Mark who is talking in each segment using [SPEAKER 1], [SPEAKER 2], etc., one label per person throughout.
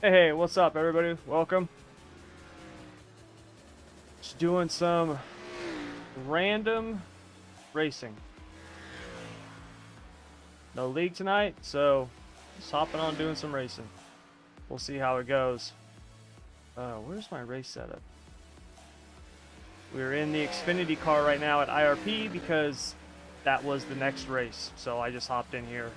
[SPEAKER 1] Hey, what's up, everybody? Welcome. Just doing some random racing. No league tonight, so just hopping on doing some racing. We'll see how it goes. Where's my race setup? We're in the Xfinity car right now at IRP because that was the next race, so I just hopped in here.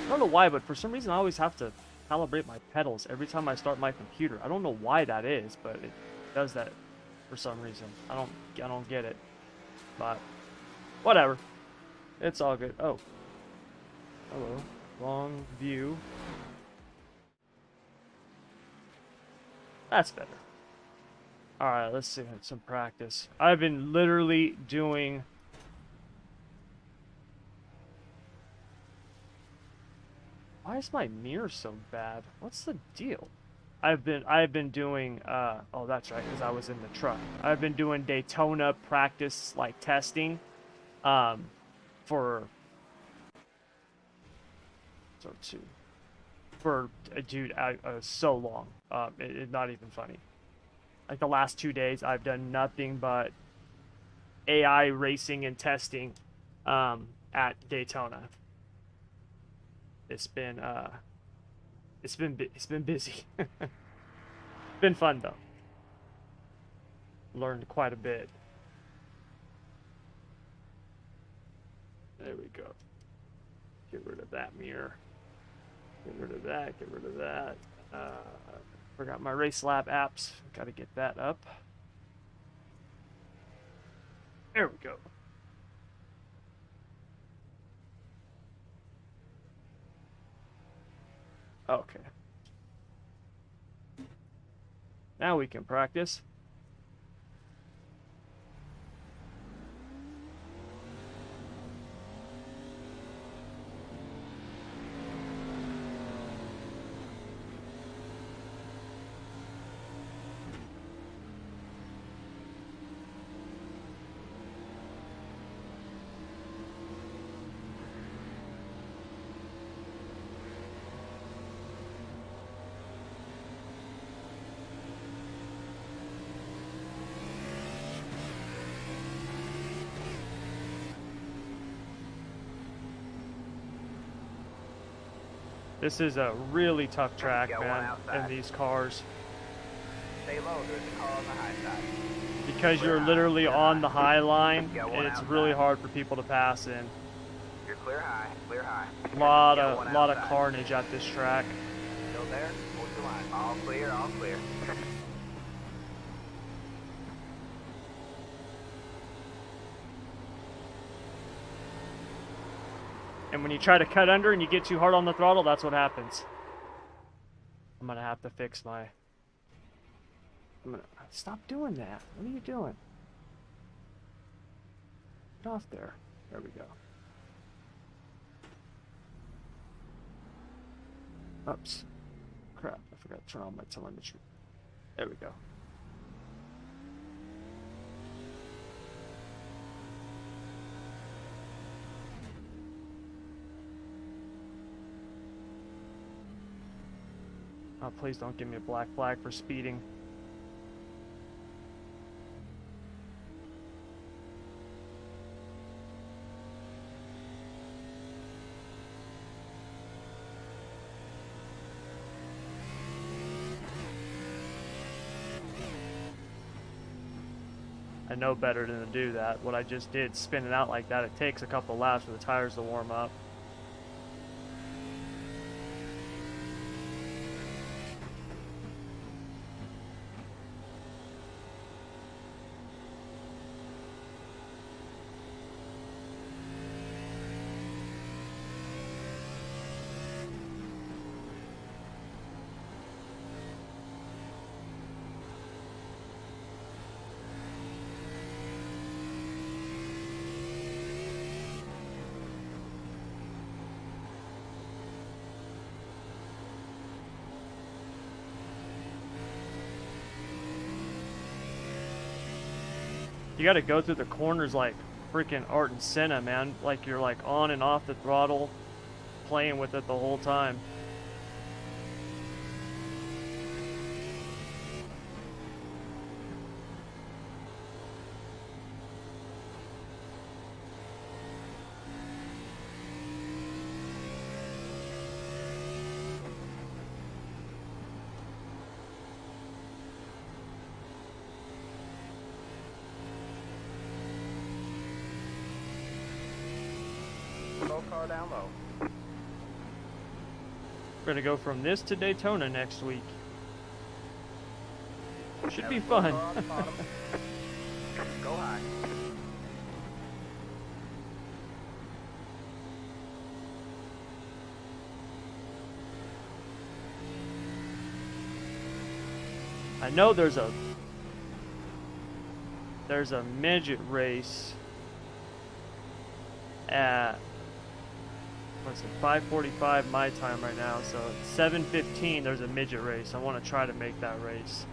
[SPEAKER 1] I don't know why, but for some reason I always have to calibrate my pedals every time I start my computer. I don't know why that is, but it does that for some reason. I don't get it. But whatever. It's all good. Oh. Hello. Long view. That's better. Alright, let's see some practice. I've been literally doing why is my mirror so bad? What's the deal? I've been doing oh, that's right, because I was in the truck. I've been doing Daytona practice, like testing for dude, so long. It's not even funny. Like the last 2 days I've done nothing but AI racing and testing at Daytona. It's been busy. Been fun though. Learned quite a bit. There we go. Get rid of that mirror. Get rid of that. Get rid of that. Forgot my Race Lab apps. Got to get that up. There we go. Okay. Now we can practice. This is a really tough track, man, in these cars.
[SPEAKER 2] Stay low, there's a car on the high side.
[SPEAKER 1] Because you're literally on the high line, and it's really hard for people to pass in.
[SPEAKER 2] You're clear high, clear high.
[SPEAKER 1] Lot of carnage at this track.
[SPEAKER 2] Still there? Hold your line. All clear, all clear.
[SPEAKER 1] And when you try to cut under and you get too hard on the throttle, that's what happens. I'm gonna have to fix my... Stop doing that. What are you doing? Get off there. There we go. Oops. Crap, I forgot to turn on my telemetry. There we go. Oh, please don't give me a black flag for speeding. I know better than to do that. What I just did, spin it out like that, it takes a couple laps for the tires to warm up. You gotta go through the corners like freaking Art and Senna, man. Like you're like on and off the throttle, playing with it the whole time.
[SPEAKER 2] Car down low.
[SPEAKER 1] We're gonna go from this to Daytona next week. Should be fun.
[SPEAKER 2] Go high.
[SPEAKER 1] I know there's a midget race at, what's it, 5:45 my time right now, so at 7:15 there's a midget race. I want to try to make that race.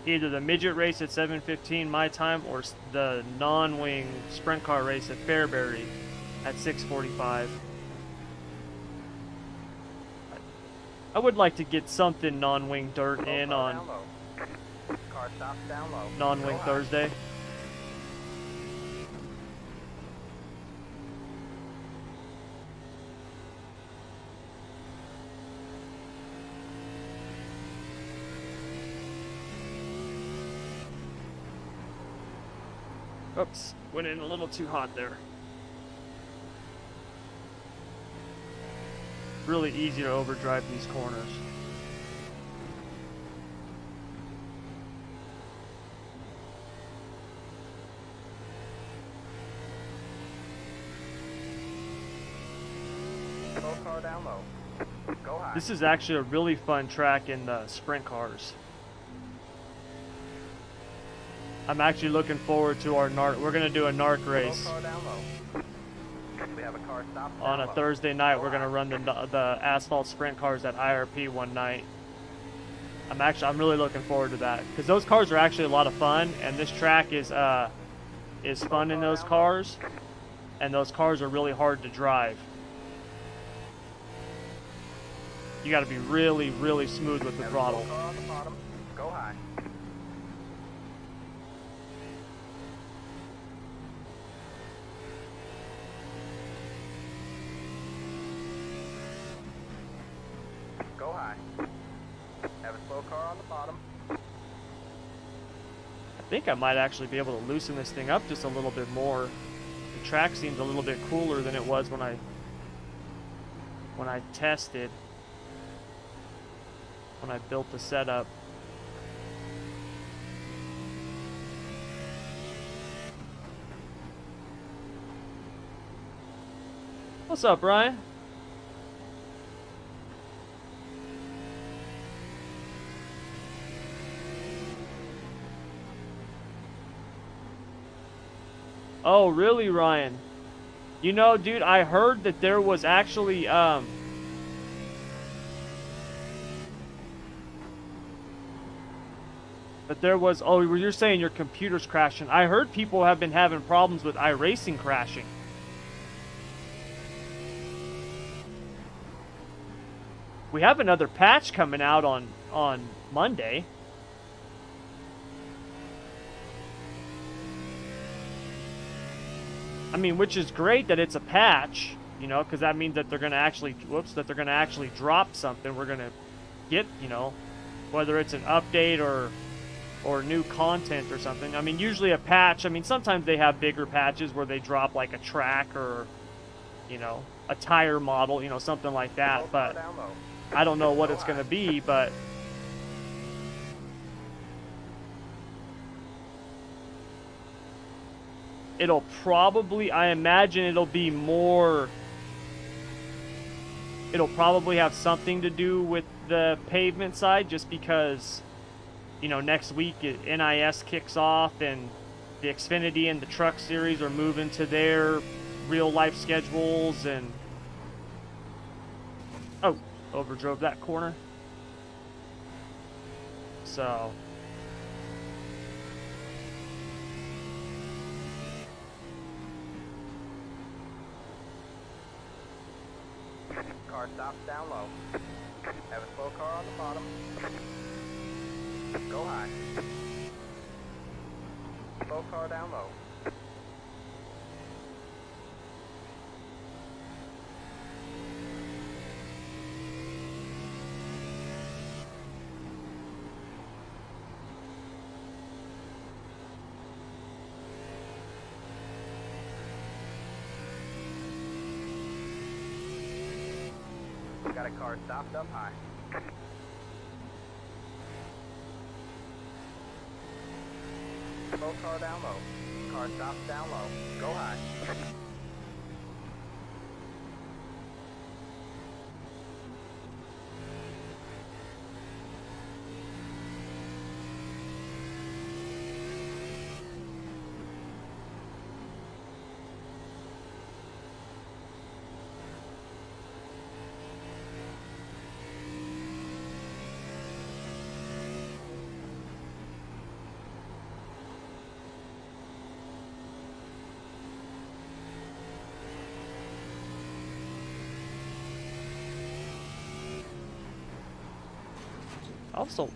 [SPEAKER 1] Either the midget race at 7:15 my time or the non-wing sprint car race at Fairbury at 6:45. I would like to get something non-wing dirt in on
[SPEAKER 2] Car stops down low.
[SPEAKER 1] non-wing Thursday. Oops, went in a little too hot there. Really easy to overdrive these corners.
[SPEAKER 2] Car down low. Go high.
[SPEAKER 1] This is actually a really fun track in the sprint cars. I'm actually looking forward to our NARC. We're gonna do a NARC race.
[SPEAKER 2] Slow car down low. We have a car stopped
[SPEAKER 1] On
[SPEAKER 2] down
[SPEAKER 1] a
[SPEAKER 2] low.
[SPEAKER 1] Thursday night,
[SPEAKER 2] Go
[SPEAKER 1] we're gonna
[SPEAKER 2] high.
[SPEAKER 1] run the asphalt sprint cars at IRP one night. I'm really looking forward to that because those cars are actually a lot of fun, and this track is fun in those cars, and those cars are really hard to drive. You got to be really, really smooth with the
[SPEAKER 2] Have a
[SPEAKER 1] throttle.
[SPEAKER 2] slow car on the bottom. Go high. Go high. Have a slow car on the bottom.
[SPEAKER 1] I think I might actually be able to loosen this thing up just a little bit more. The track seems a little bit cooler than it was when I tested, when I built the setup. What's up, Brian? Oh, really, Ryan? You know, dude, I heard that there was actually, that there was, oh, you're saying your computer's crashing. I heard people have been having problems with iRacing crashing. We have another patch coming out on Monday. I mean, which is great that it's a patch, you know, because that means that they're going to actually, that they're going to actually drop something. We're going to get, you know, whether it's an update or new content or something. I mean, usually a patch, I mean, sometimes they have bigger patches where they drop like a track or, you know, a tire model, you know, something like that.
[SPEAKER 2] Slow car
[SPEAKER 1] But
[SPEAKER 2] down low.
[SPEAKER 1] I don't know what it's going to be, but it'll probably, I imagine it'll be more, it'll probably have something to do with the pavement side, just because, you know, next week NIS kicks off and the Xfinity and the Truck Series are moving to their real life schedules, and oh, overdrove that corner. So
[SPEAKER 2] Car stops down low. Have a slow car on the bottom. Go high. Slow car down low. Got a car stopped up high. Slow car down low. Car stops down low. Go high.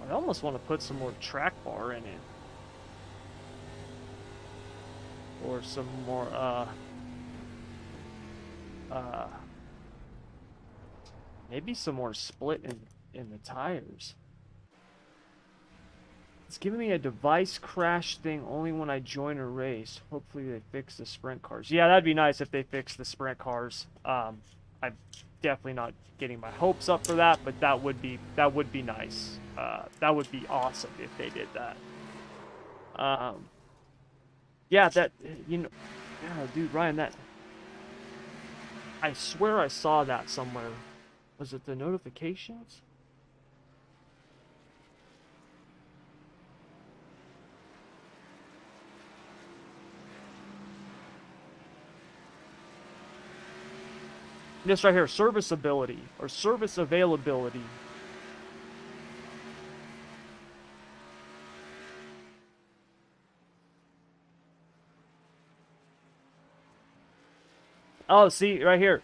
[SPEAKER 1] I almost want to put some more track bar in it, or some more maybe some more split in the tires. It's giving me a device crash thing only when I join a race. Hopefully they fix the sprint cars. Yeah, that'd be nice if they fix the sprint cars. I'm definitely not getting my hopes up for that, but that would be nice. That would be awesome if they did that. Yeah, that, you know, yeah, dude, Ryan, that, I swear I saw that somewhere Was it the notifications? This right here, serviceability or service availability. Oh, see, right here.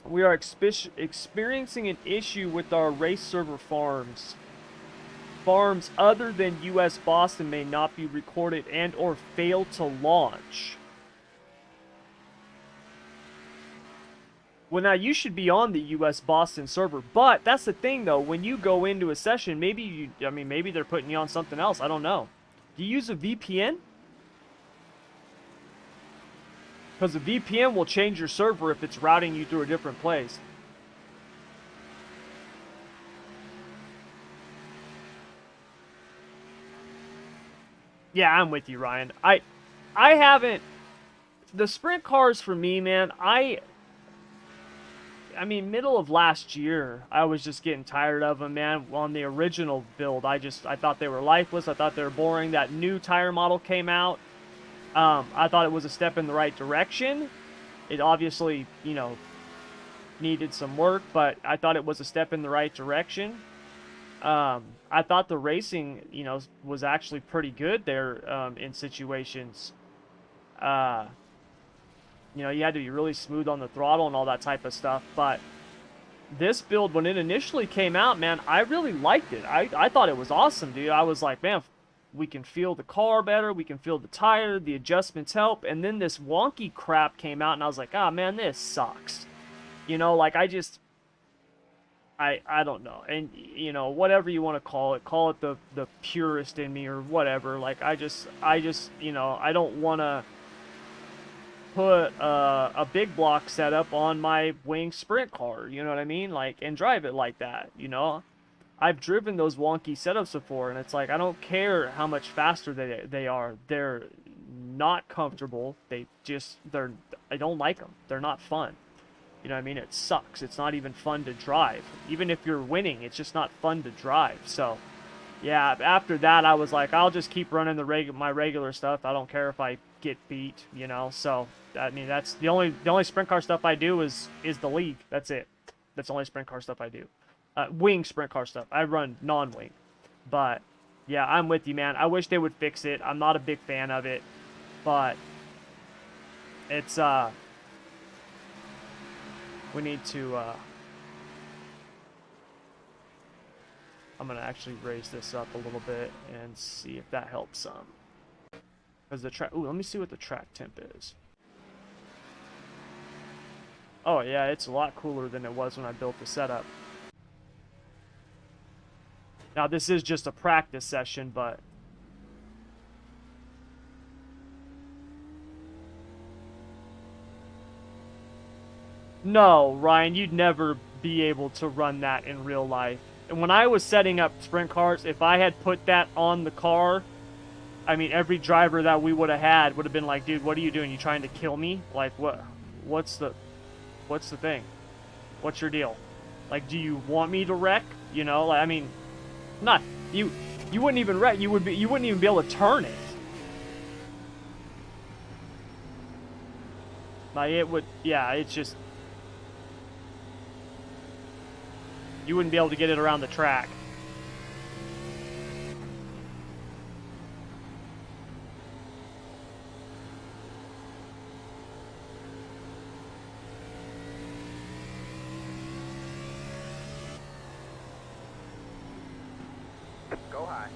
[SPEAKER 1] We are experiencing an issue with our race server farms. Farms other than US Boston may not be recorded and or fail to launch. Well, now you should be on the US Boston server, but that's the thing though, when you go into a session, maybe maybe they're putting you on something else, I don't know. Do you use a VPN? Because the VPN will change your server if it's routing you through a different place. Yeah, I'm with you, Ryan. I haven't... The sprint cars for me, man, I mean, middle of last year, I was just getting tired of them, man. On the original build, I thought they were lifeless. I thought they were boring. That new tire model came out. I thought it was a step in the right direction. It obviously, you know, needed some work, but I thought it was a step in the right direction. I thought the racing, you know, was actually pretty good there in situations. You know, you had to be really smooth on the throttle and all that type of stuff. But this build, when it initially came out, man, I really liked it. I thought it was awesome, dude. I was like, man, we can feel the car better. We can feel the tire. The adjustments help. And then this wonky crap came out, and I was like, oh, man, this sucks. You know, like, I don't know. And, you know, whatever you want to call it the purist in me or whatever. Like, I just, you know, I don't want to put a big block setup on my wing sprint car, you know what I mean? Like, and drive it like that, you know? I've driven those wonky setups before, and it's like, I don't care how much faster they are. They're not comfortable. I don't like them. They're not fun. You know what I mean? It sucks. It's not even fun to drive. Even if you're winning, it's just not fun to drive. So, yeah, after that, I was like, I'll just keep running my regular stuff. I don't care if I get beat, you know? So, I mean, that's the only sprint car stuff I do is the league. That's it. That's the only sprint car stuff I do. Wing sprint car stuff. I run non-wing. But, yeah, I'm with you, man. I wish they would fix it. I'm not a big fan of it. But, it's, we need to, I'm going to actually raise this up a little bit and see if that helps some. Because the track, ooh, let me see what the track temp is. Oh, yeah, it's a lot cooler than it was when I built the setup. Now, this is just a practice session, but... No, Ryan, you'd never be able to run that in real life. And when I was setting up sprint cars, if I had put that on the car, I mean, every driver that we would have had would have been like, dude, what are you doing? You trying to kill me? Like, what's the thing? What's your deal? Like, do you want me to wreck? You know, like, I mean, not you wouldn't even wreck. You wouldn't even be able to turn it. Like, it would, yeah, it's just, you wouldn't be able to get it around the track.
[SPEAKER 2] Go high.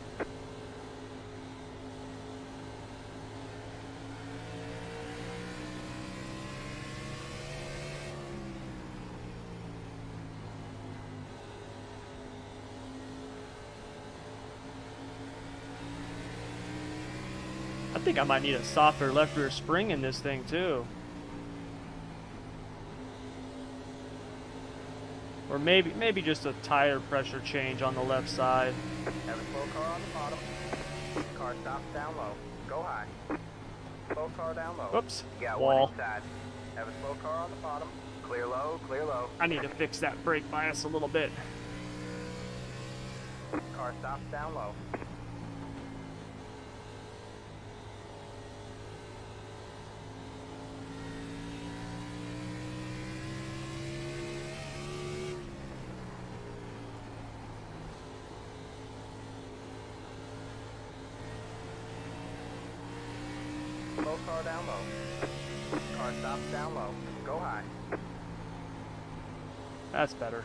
[SPEAKER 1] I think I might need a softer left rear spring in this thing too. Or maybe just a tire pressure change on the left side.
[SPEAKER 2] Have a slow car on the bottom. Car stops down low. Go high. Slow car down low.
[SPEAKER 1] Whoops.
[SPEAKER 2] You got
[SPEAKER 1] Wall.
[SPEAKER 2] one inside. Have a slow car on the bottom. Clear low, clear low.
[SPEAKER 1] I need to fix that brake bias a little bit.
[SPEAKER 2] Car stops down low. Slow car down low. Car stops down low. Go high.
[SPEAKER 1] That's better.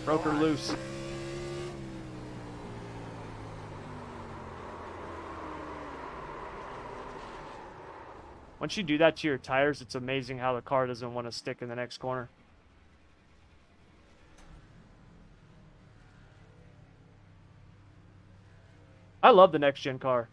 [SPEAKER 1] Broke her loose. Once you do that to your tires, it's amazing how the car doesn't want to stick in the next corner. I love the next gen car.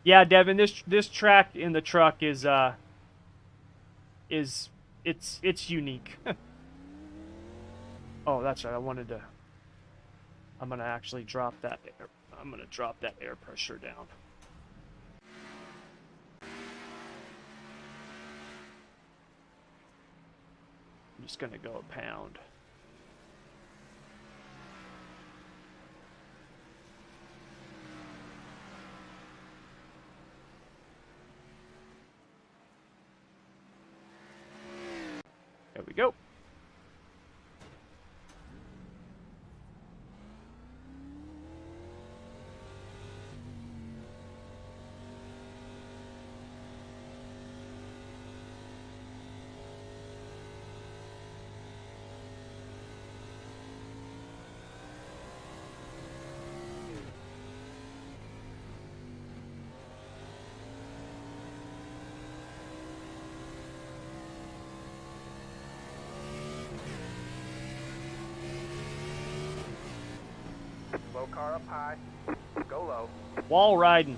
[SPEAKER 1] Yeah, Devin, this track in the truck is it's unique. Oh, that's right. I'm gonna actually drop that air. I'm gonna drop that air pressure down. I'm just gonna go a pound. There we go.
[SPEAKER 2] Slow car up high. Go low.
[SPEAKER 1] Wall riding.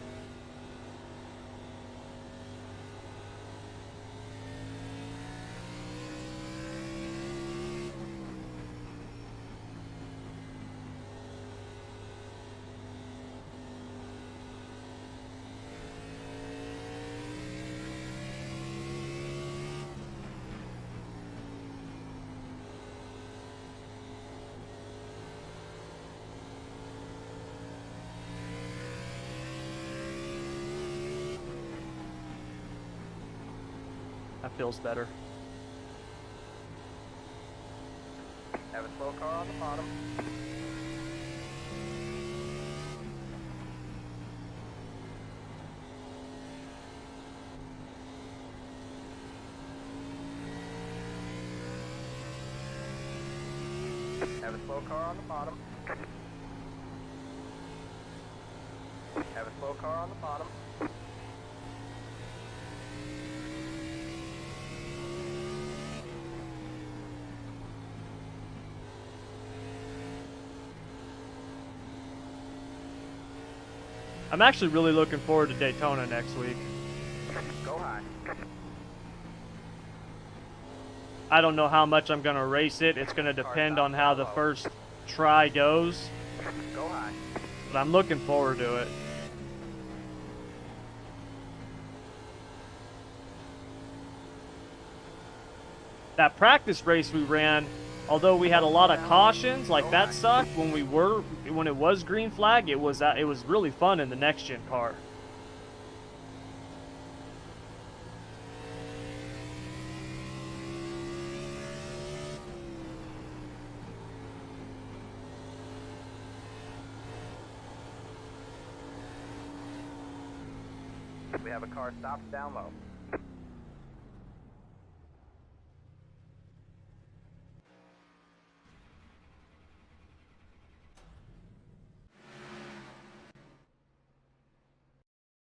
[SPEAKER 1] That feels better.
[SPEAKER 2] Have a slow car on the bottom. Have a slow car on the bottom. Have a slow car on the bottom.
[SPEAKER 1] I'm actually really looking forward to Daytona next week.
[SPEAKER 2] Go high.
[SPEAKER 1] I don't know how much I'm going to race it. It's going to depend on how the first try goes.
[SPEAKER 2] Go high.
[SPEAKER 1] But I'm looking forward to it. That practice race we ran, although we had a lot of cautions, like that sucked. When it was green flag, it was really fun in the next gen car.
[SPEAKER 2] We have a car stopped down low.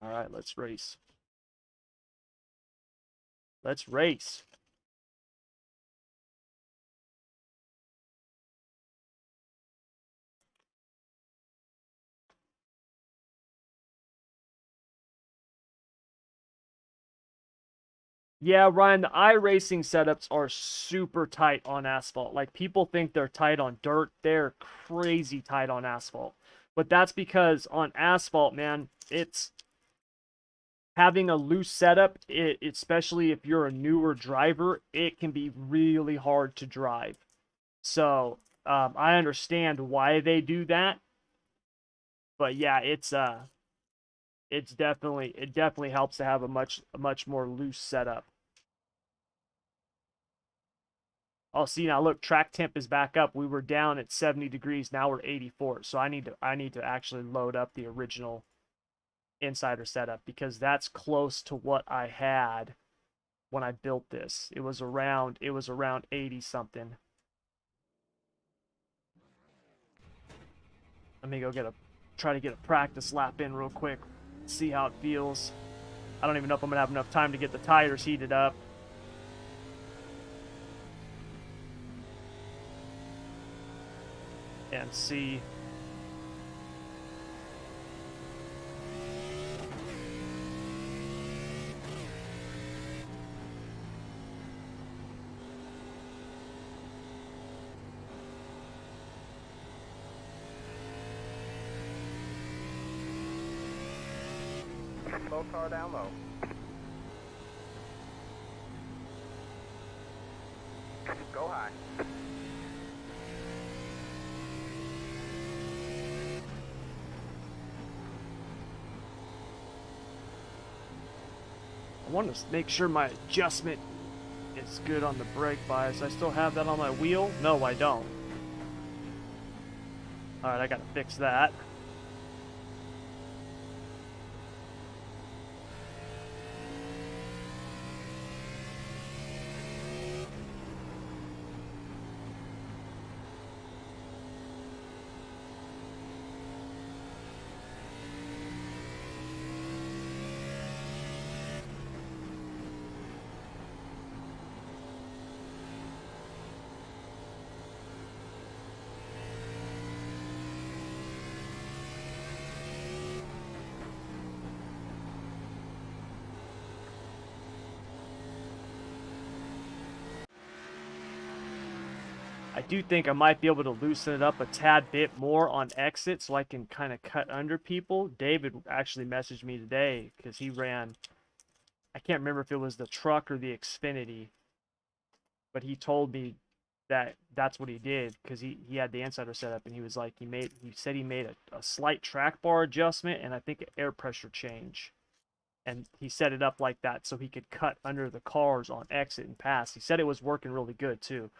[SPEAKER 1] All right, let's race. Let's race. Yeah, Ryan, the iRacing setups are super tight on asphalt. Like people think they're tight on dirt, they're crazy tight on asphalt. But that's because on asphalt, man, it's having a loose setup, especially if you're a newer driver, it can be really hard to drive. So I understand why they do that, but yeah, it definitely helps to have a much more loose setup. Oh, see now, look, track temp is back up. We were down at 70 degrees. Now we're 84. So I need to actually load up the original insider setup because that's close to what I had when I built this. It was around 80 something. Let me go try to get a practice lap in real quick. See how it feels. I don't even know if I'm gonna have enough time to get the tires heated up. And see.
[SPEAKER 2] Slow car down low. Go high.
[SPEAKER 1] I want to make sure my adjustment is good on the brake bias. I still have that on my wheel? No, I don't. Alright, I gotta fix that. I do think I might be able to loosen it up a tad bit more on exit so I can kind of cut under people. David actually messaged me today because he ran, I can't remember if it was the truck or the Xfinity, but he told me that that's what he did because he had the insider set up and he was like, he said he made a slight track bar adjustment and I think an air pressure change. And he set it up like that so he could cut under the cars on exit and pass. He said it was working really good too.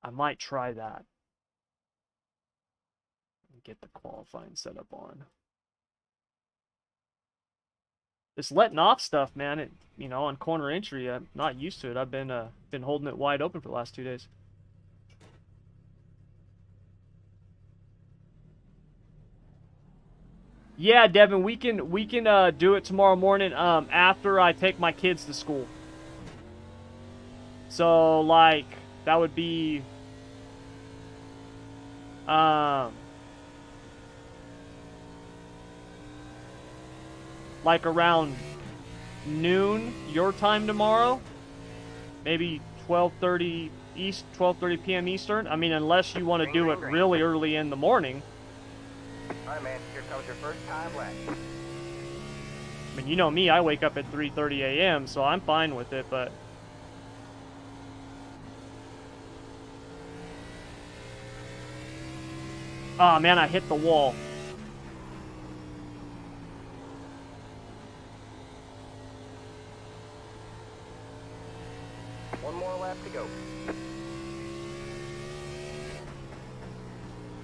[SPEAKER 1] I might try that. Get the qualifying setup on. This letting off stuff, man, on corner entry, I'm not used to it. I've been holding it wide open for the last 2 days. Yeah, Devin, we can do it tomorrow morning after I take my kids to school. So like that would be like around noon your time tomorrow. Maybe 12:30 East, 12:30 p.m. Eastern. I mean, unless you want to do it really early in the morning.
[SPEAKER 2] All right, man. Here comes your first time lap.
[SPEAKER 1] I mean, you know me, I wake up at 3:30 a.m., so I'm fine with it, but oh man, I hit the wall.
[SPEAKER 2] One more lap to go.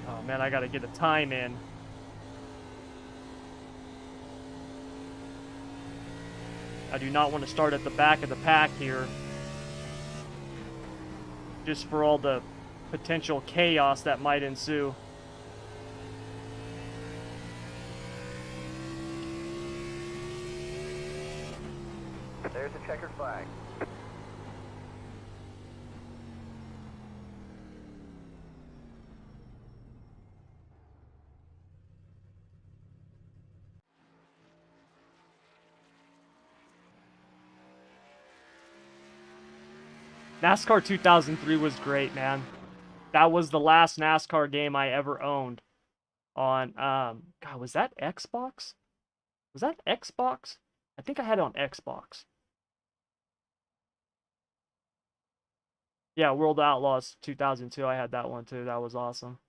[SPEAKER 1] Oh man, I gotta get a time in. I do not want to start at the back of the pack here. Just for all the potential chaos that might ensue.
[SPEAKER 2] There's a checkered flag.
[SPEAKER 1] NASCAR 2003 was great, man. That was the last NASCAR game I ever owned on, God, was that Xbox? Was that Xbox? I think I had it on Xbox. Yeah, World Outlaws 2002. I had that one too. That was awesome.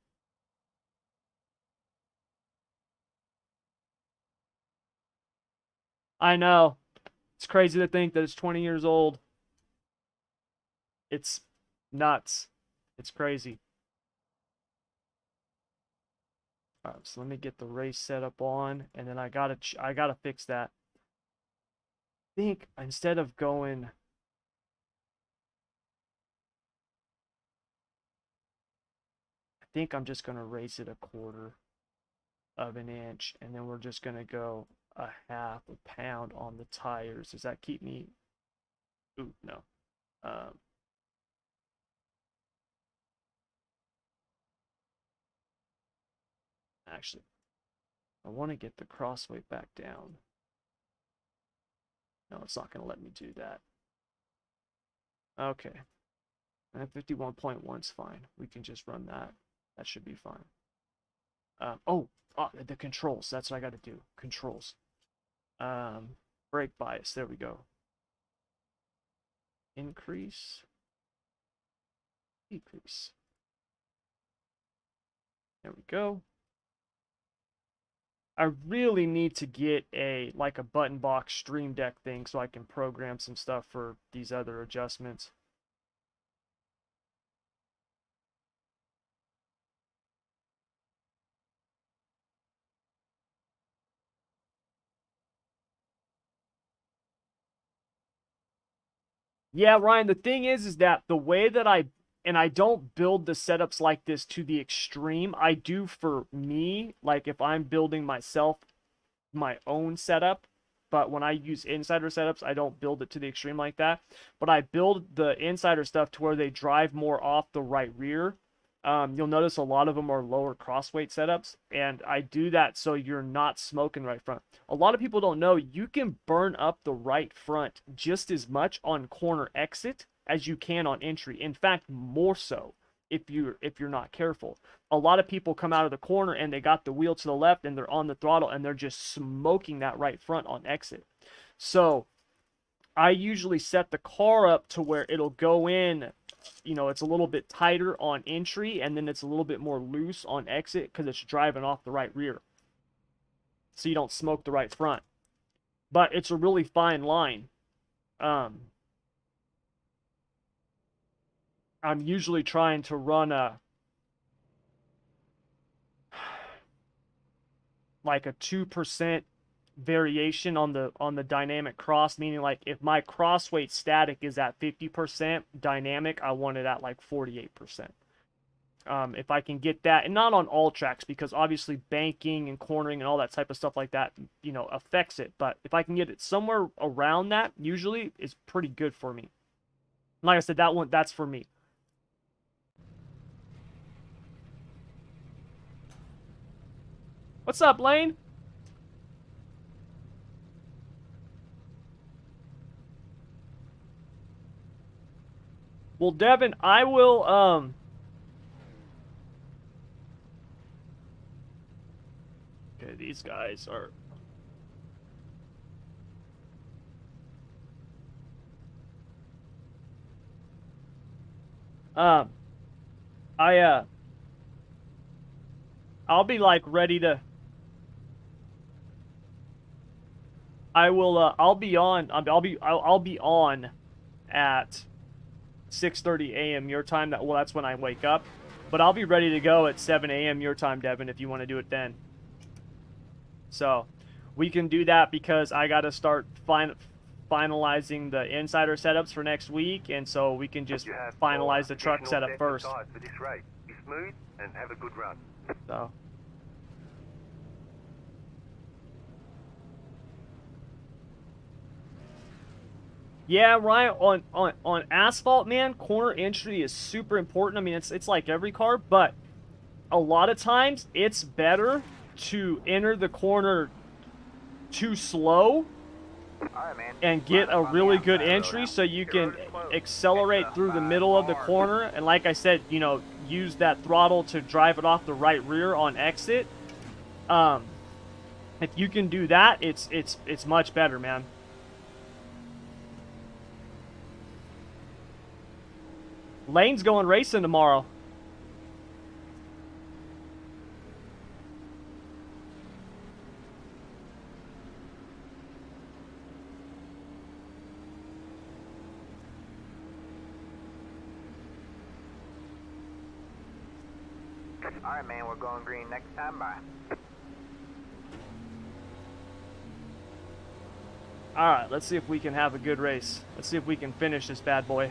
[SPEAKER 1] I know. It's crazy to think that it's 20 years old. It's nuts. It's crazy. All right, so let me get the race set up on, and then I gotta fix that. I think instead of going, I think I'm just gonna raise it a quarter of an inch, and then we're just gonna go a half a pound on the tires. Does that keep me? Ooh, no. Um, Actually, I want to get the crossweight back down. No, it's not gonna let me do that. Okay, and 51.1 is fine. We can just run that. That should be fine. The controls. That's what I got to do. Controls. Brake bias. There we go. Increase. Decrease. There we go. I really need to get a button box Stream Deck thing so I can program some stuff for these other adjustments. Yeah, Ryan, the thing is that the way that I don't build the setups like this to the extreme. I do for me, like if I'm building myself my own setup, but when I use insider setups, I don't build it to the extreme like that. But I build the insider stuff to where they drive more off the right rear. You'll notice a lot of them are lower crossweight setups, and I do that so you're not smoking right front. A lot of people don't know you can burn up the right front just as much on corner exit as you can on entry. In fact, more so if you're not careful. A lot of people come out of the corner and they got the wheel to the left and they're on the throttle and they're just smoking that right front on exit. So I usually set the car up to where it'll go in, it's a little bit tighter on entry and then it's a little bit more loose on exit because it's driving off the right rear. So you don't smoke the right front. But it's a really fine line. I'm usually trying to run like a 2% variation on the dynamic cross, meaning like if my crossweight static is at 50% dynamic, I want it at like 48%. If I can get that, and not on all tracks because obviously banking and cornering and all that type of stuff like that, affects it. But if I can get it somewhere around that, usually is pretty good for me. Like I said, that's for me. What's up, Lane? Well, Devin, I will, okay, these guys are... I'll be like ready to... I'll be on, I'll be on at 6:30 a.m. your time. That's when I wake up. But I'll be ready to go at 7 a.m. your time, Devin, if you want to do it then. So we can do that because I got to start finalizing the insider setups for next week, and so we can just finalize the truck setup first.
[SPEAKER 2] For this race. Be smooth and have a good run.
[SPEAKER 1] So. Yeah, Ryan, on asphalt, man, corner entry is super important. I mean, it's like every car, but a lot of times it's better to enter the corner too slow
[SPEAKER 2] Alright, man.
[SPEAKER 1] and get
[SPEAKER 2] Line
[SPEAKER 1] a
[SPEAKER 2] up on the
[SPEAKER 1] really good
[SPEAKER 2] outside road
[SPEAKER 1] entry
[SPEAKER 2] now.
[SPEAKER 1] so you
[SPEAKER 2] Pit
[SPEAKER 1] can
[SPEAKER 2] road is closed.
[SPEAKER 1] accelerate
[SPEAKER 2] Extra
[SPEAKER 1] through the
[SPEAKER 2] 5
[SPEAKER 1] middle of the
[SPEAKER 2] cars.
[SPEAKER 1] corner. And like I said, you know, use that throttle to drive it off the right rear on exit. If you can do that, it's much better, man. Lane's going racing tomorrow.
[SPEAKER 2] Alright, man, we're going green next time. Bye.
[SPEAKER 1] Alright, let's see if we can have a good race. Let's see if we can finish this bad boy.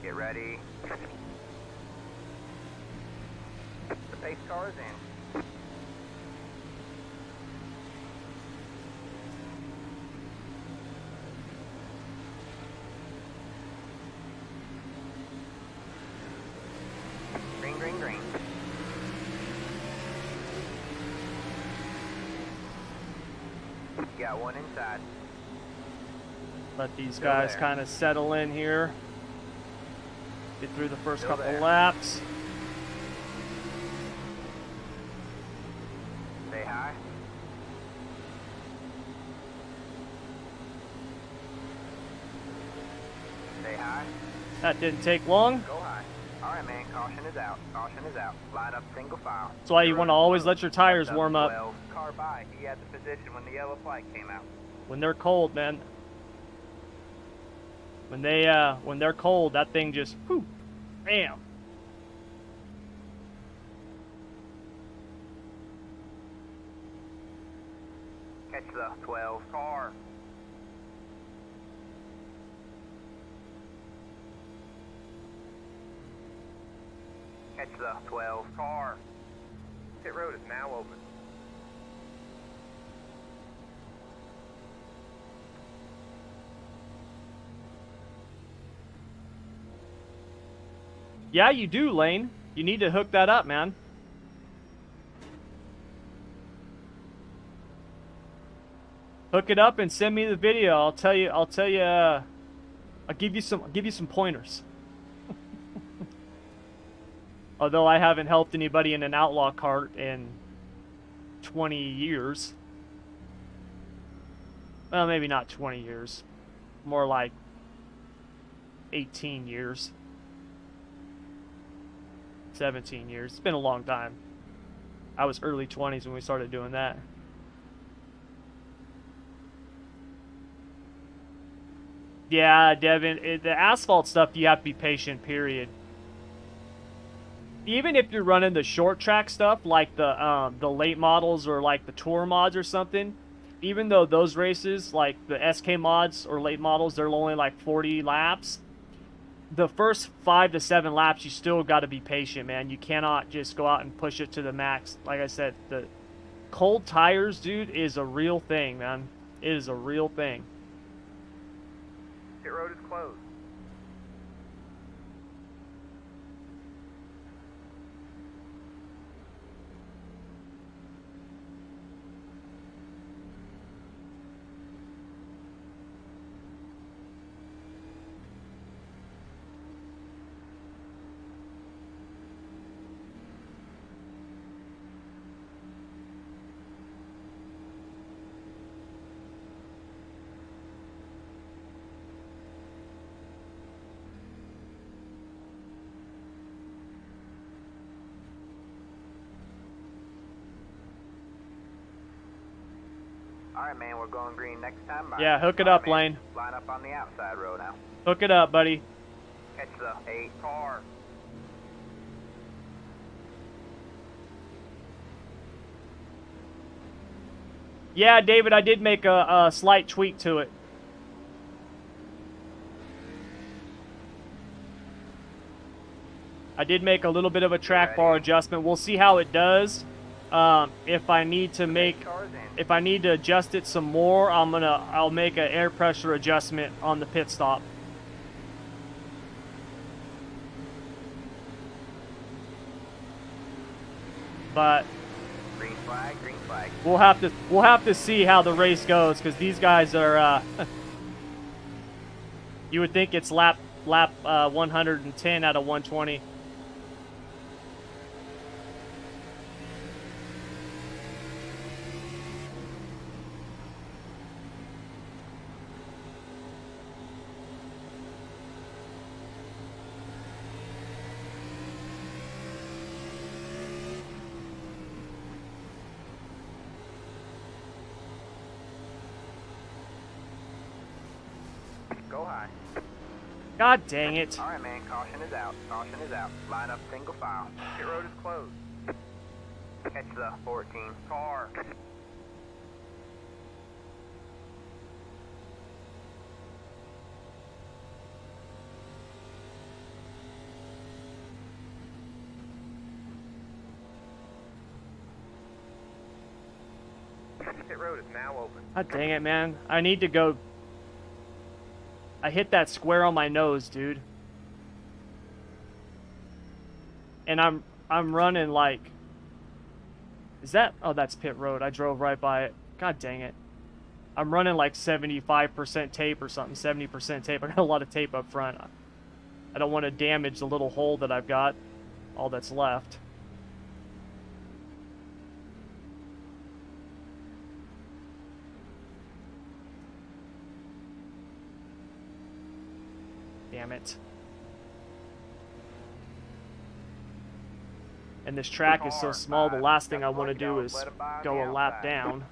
[SPEAKER 2] Get ready. The pace car is in. Green, green, green. Got one inside.
[SPEAKER 1] Let these
[SPEAKER 2] Still
[SPEAKER 1] guys
[SPEAKER 2] there.
[SPEAKER 1] kind of settle in here. Get through the first
[SPEAKER 2] Still
[SPEAKER 1] couple
[SPEAKER 2] there.
[SPEAKER 1] laps.
[SPEAKER 2] Say hi. Say hi.
[SPEAKER 1] That didn't take long.
[SPEAKER 2] Go high. Alright, man, caution is out. Caution is out. Line up single file.
[SPEAKER 1] That's why you want to always let your tires
[SPEAKER 2] Left
[SPEAKER 1] warm up
[SPEAKER 2] 12. Car by. He had the position when the yellow flag came out.
[SPEAKER 1] when they're cold, man. When they're cold, that thing just, whew, bam.
[SPEAKER 2] Catch the 12 car. Catch the 12 car. Pit road is now open.
[SPEAKER 1] Yeah, you do, Lane. You need to hook that up, man. Hook it up and send me the video. I'll give you some pointers. Although I haven't helped anybody in an outlaw cart in 20 years. Well, maybe not 20 years. More like 18 years. 17 years. It's been a long time. I was early 20s when we started doing that. Yeah, Devin, the asphalt stuff, you have to be patient, period. Even if you're running the short track stuff, like the late models or like the tour mods or something, even though those races, like the SK mods or late models, they're only like 40 laps, the first 5 to 7 laps, you still got to be patient, man. You cannot just go out and push it to the max. Like I said, the cold tires, dude, is a real thing, man. It is a real thing.
[SPEAKER 2] Pit road is closed. Alright, man, we're going green next time. Bye.
[SPEAKER 1] Yeah, hook it
[SPEAKER 2] All
[SPEAKER 1] up,
[SPEAKER 2] right, man.
[SPEAKER 1] Lane.
[SPEAKER 2] Line up on the outside road now.
[SPEAKER 1] Hook it up, buddy.
[SPEAKER 2] Catch the 8 car.
[SPEAKER 1] Yeah, David, I did make a slight tweak to it. I did make a little bit of a track bar adjustment. We'll see how it does. If I need to make,
[SPEAKER 2] Cars in.
[SPEAKER 1] if I need to adjust it some more, I'll make an air pressure adjustment on the pit stop. But
[SPEAKER 2] Green flag, green flag.
[SPEAKER 1] we'll have to see how the race goes, because these guys are. You would think it's lap 110 out of 120.
[SPEAKER 2] Go high.
[SPEAKER 1] God dang it.
[SPEAKER 2] All right, man. Caution is out. Caution is out. Line up single file. Pit road is closed. Catch the 14 car. Pit road is now open.
[SPEAKER 1] God dang it, man. I need to go. I hit that square on my nose, dude. And I'm running like. Is that? Oh, that's pit road. I drove right by it. God dang it. I'm running like 75% tape or something. 70% tape. I got a lot of tape up front. I don't want to damage the little hole that I've got. All that's left. Damn it. And this track is so small, the last thing I want to do is go a lap down.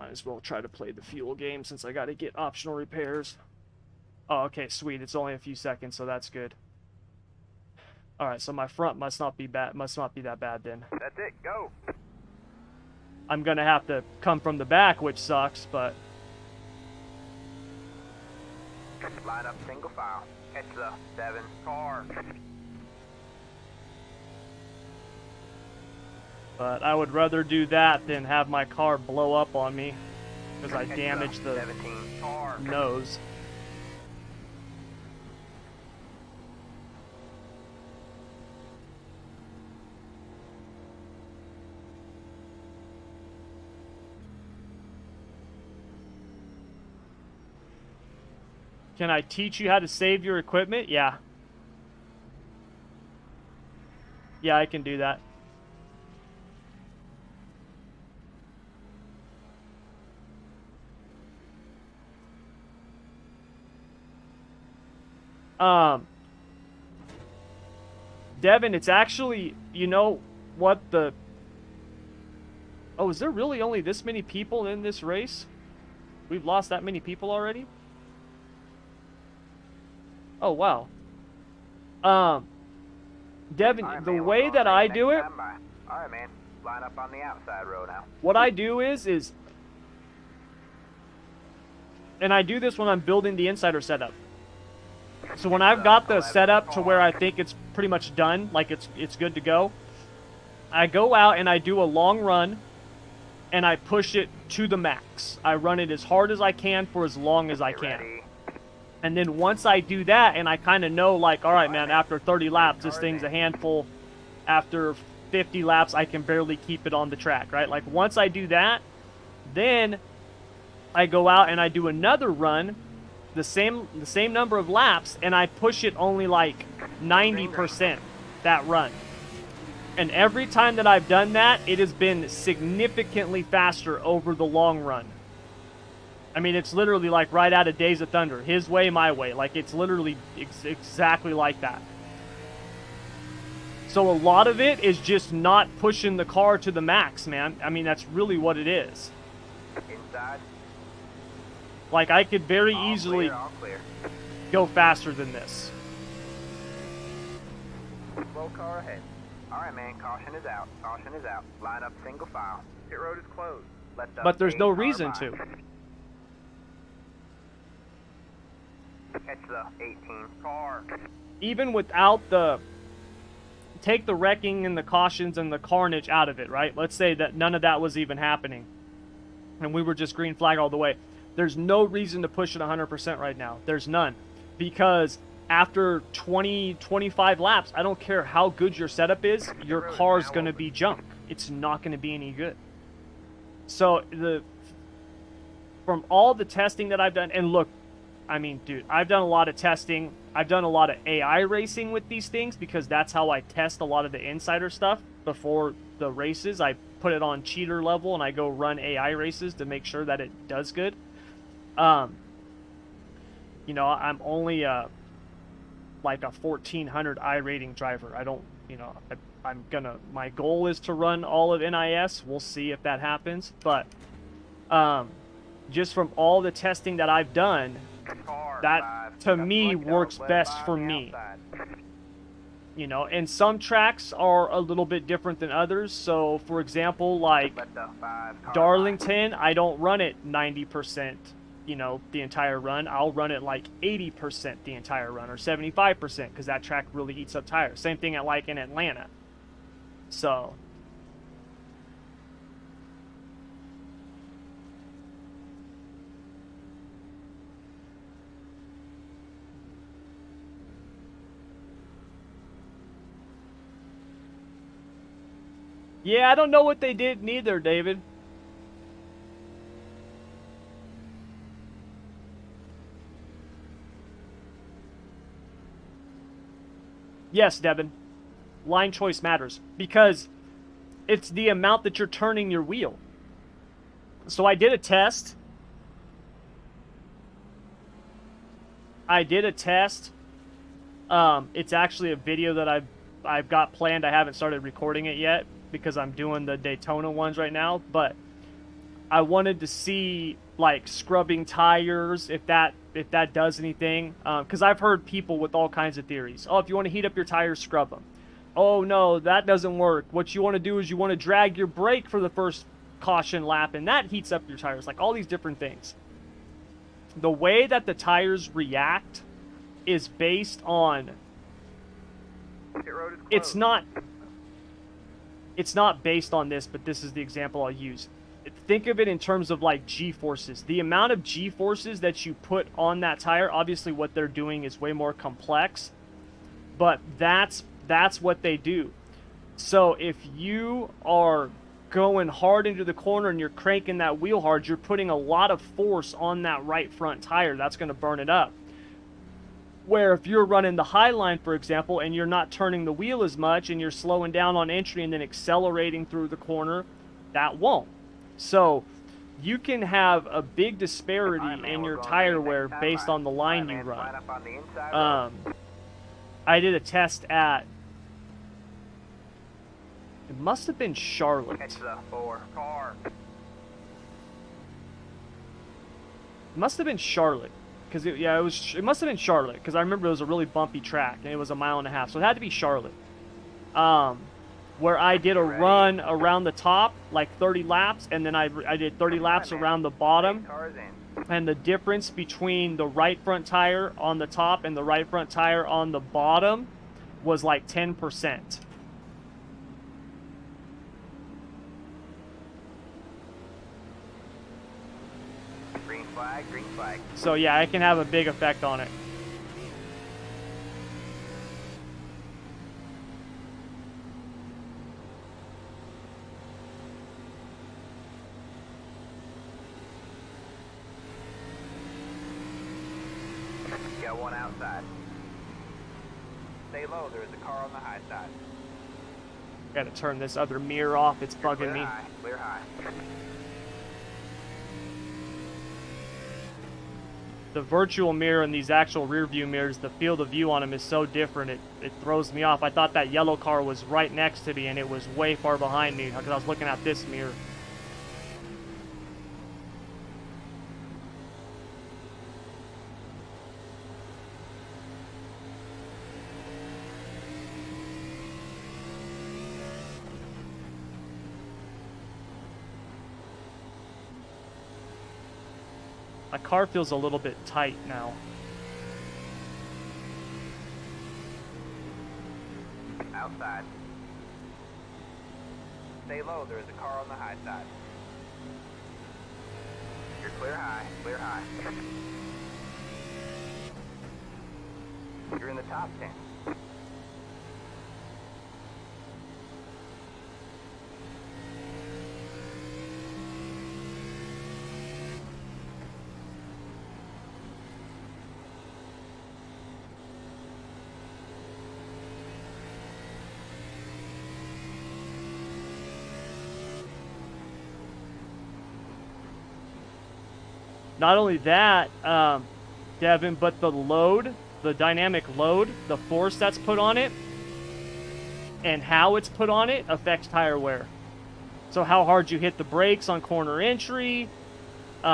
[SPEAKER 1] Might as well try to play the fuel game since I got to get optional repairs. Oh, okay, sweet. It's only a few seconds, so that's good. All right, so my front must not be bad. Must not be that bad then.
[SPEAKER 2] That's it. Go.
[SPEAKER 1] I'm gonna have to come from the back, which sucks, but
[SPEAKER 2] Line up single file. Catch the 7 car.
[SPEAKER 1] but I would rather do that than have my car blow up on me because I
[SPEAKER 2] Catch
[SPEAKER 1] damaged the
[SPEAKER 2] 17 car.
[SPEAKER 1] nose. Can I teach you how to save your equipment? Yeah. Yeah, I can do that. Devin, it's actually, you know what the... Oh, is there really only this many people in this race? We've lost that many people already? Oh, wow. Devin,
[SPEAKER 2] All right,
[SPEAKER 1] the
[SPEAKER 2] man,
[SPEAKER 1] way
[SPEAKER 2] we'll
[SPEAKER 1] that
[SPEAKER 2] call
[SPEAKER 1] I
[SPEAKER 2] you
[SPEAKER 1] do it,
[SPEAKER 2] next time by. All right, man. Line up on the outside row now.
[SPEAKER 1] what I do is, and I do this when I'm building the insider setup. So when I've got the setup to where I think it's pretty much done, like it's good to go, I go out and I do a long run, and I push it to the max. I run it as hard as I can for as long as I
[SPEAKER 2] Get
[SPEAKER 1] can.
[SPEAKER 2] ready.
[SPEAKER 1] And then once I do that, and I kind of know, like, all right, man, after 30 laps, this thing's a handful. After 50 laps, I can barely keep it on the track, right? Like, once I do that, then I go out and I do another run, the same number of laps, and I push it only like 90% that run. And every time that I've done that, it has been significantly faster over the long run. I mean, it's literally like right out of Days of Thunder. His way, my way. Like, it's literally exactly like that. So a lot of it is just not pushing the car to the max, man. I mean, that's really what it is.
[SPEAKER 2] Inside.
[SPEAKER 1] Like, I could very
[SPEAKER 2] All
[SPEAKER 1] easily
[SPEAKER 2] clear, all clear.
[SPEAKER 1] go faster than this.
[SPEAKER 2] Slow car ahead. All right, man. Caution is out. Caution is out. Line up single file. Pit road is closed. Left up
[SPEAKER 1] But there's no
[SPEAKER 2] 8 car
[SPEAKER 1] reason
[SPEAKER 2] by.
[SPEAKER 1] to.
[SPEAKER 2] Catch the 18 car.
[SPEAKER 1] Even without the... Take the wrecking and the cautions and the carnage out of it, right? Let's say that none of that was even happening. And we were just green flag all the way. There's no reason to push it 100% right now. There's none. Because after 20, 25 laps, I don't care how good your setup is, your car's going to be junk. It's not going to be any good. So, from all the testing that I've done, and look, I mean, dude, I've done a lot of testing. I've done a lot of AI racing with these things because that's how I test a lot of the insider stuff before the races. I put it on cheater level and I go run AI races to make sure that it does good. You know, I'm only like a 1400 I rating driver. I don't, you know, my goal is to run all of NIS. We'll see if that happens. But just from all the testing that I've done, that to me works best for me. You know, and some tracks are a little bit different than others. So, for example, like Darlington, I don't run it 90%, you know, the entire run. I'll run it like 80% the entire run or 75% because that track really eats up tires. Same thing at like in Atlanta. So, yeah, I don't know what they did neither, David. Yes, Devin. Line choice matters because it's the amount that you're turning your wheel. So I did a test. It's actually a video that I've got planned. I haven't started recording it yet because I'm doing the Daytona ones right now, but I wanted to see like scrubbing tires if that does anything, because I've heard people with all kinds of theories. Oh, if you want to heat up your tires, scrub them. Oh no, that doesn't work. What you want to do is you want to drag your brake for the first caution lap and that heats up your tires. Like all these different things. The way that the tires react is based on, it's not based on this, but this is the example I'll use. Think of it in terms of like G-forces. The amount of G-forces that you put on that tire, obviously what they're doing is way more complex, but that's what they do. So if you are going hard into the corner and you're cranking that wheel hard, you're putting a lot of force on that right front tire. That's going to burn it up. Where if you're running the high line, for example, and you're not turning the wheel as much and you're slowing down on entry and then accelerating through the corner, that won't. So you can have a big disparity in your tire wear based on the line you run. I did a test at, it must have been Charlotte. It must have been Charlotte. Because it must have been Charlotte, because I remember it was a really bumpy track, and it was a 1.5 miles, so it had to be Charlotte. Where I did a run around the top, like 30 laps, and then I did 30 laps around the bottom, and the difference between the right front tire on the top and the right front tire on the bottom was like 10%.
[SPEAKER 2] Green flag.
[SPEAKER 1] So yeah, it can have a big effect on it.
[SPEAKER 2] Got one outside. Stay low, there is a car on the high side.
[SPEAKER 1] Gotta turn this other mirror off. It's
[SPEAKER 2] Clear
[SPEAKER 1] bugging me.
[SPEAKER 2] high, clear high.
[SPEAKER 1] The virtual mirror and these actual rear view mirrors, the field of view on them is so different, it throws me off. I thought that yellow car was right next to me and it was way far behind me because I was looking at this mirror. My car feels a little bit tight now.
[SPEAKER 2] Outside. Stay low, there is a car on the high side. You're clear high, clear high. You're in the top 10.
[SPEAKER 1] Not only that, Devin, but the load, the dynamic load, the force that's put on it, and how it's put on it affects tire wear. So how hard you hit the brakes on corner entry, you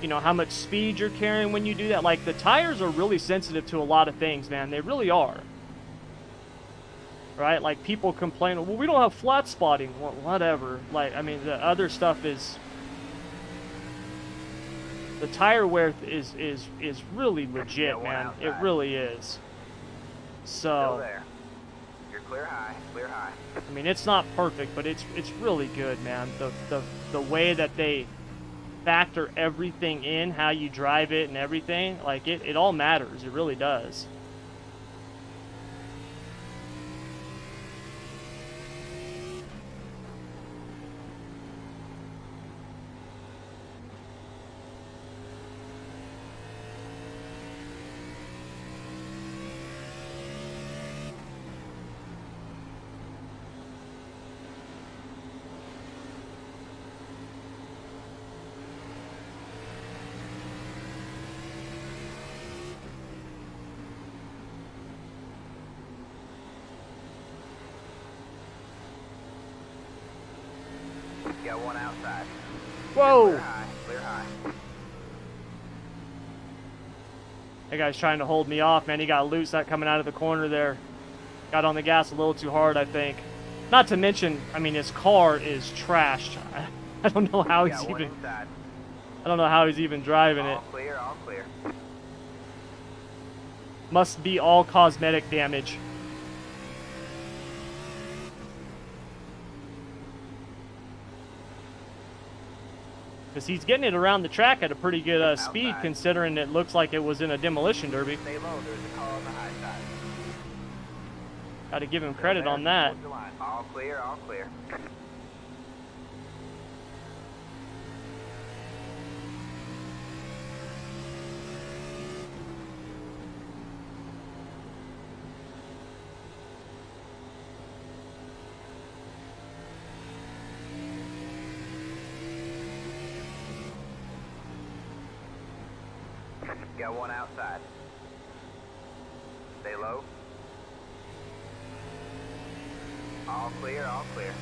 [SPEAKER 1] know, how much speed you're carrying when you do that. Like, the tires are really sensitive to a lot of things, man. They really are. Right? Like, people complain, well, we don't have flat spotting. Well, whatever. Like, I mean, the other stuff is... The tire wear is really legit, man. It really is.
[SPEAKER 2] Still
[SPEAKER 1] So,
[SPEAKER 2] there. You're clear high, clear high.
[SPEAKER 1] I mean, it's not perfect, but it's really good, man. The way that they factor everything in, how you drive it and everything, like it all matters. It really does.
[SPEAKER 2] Got one outside.
[SPEAKER 1] Whoa!
[SPEAKER 2] Clear high, clear high.
[SPEAKER 1] That guy's trying to hold me off, man. He got loose that coming out of the corner there. Got on the gas a little too hard, I think. Not to mention, I mean, his car is trashed. I don't know how he's
[SPEAKER 2] Got one
[SPEAKER 1] even...
[SPEAKER 2] inside.
[SPEAKER 1] I don't know how he's even driving it.
[SPEAKER 2] All clear, all clear.
[SPEAKER 1] Must be all cosmetic damage. Because he's getting it around the track at a pretty good speed,
[SPEAKER 2] Outside.
[SPEAKER 1] considering it looks like it was in a demolition derby.
[SPEAKER 2] Stay low, there's a car on the high side.
[SPEAKER 1] Got to give him
[SPEAKER 2] Still
[SPEAKER 1] credit
[SPEAKER 2] there,
[SPEAKER 1] on that.
[SPEAKER 2] towards the line. All clear, all clear. Got one outside. Stay low. All clear, all clear.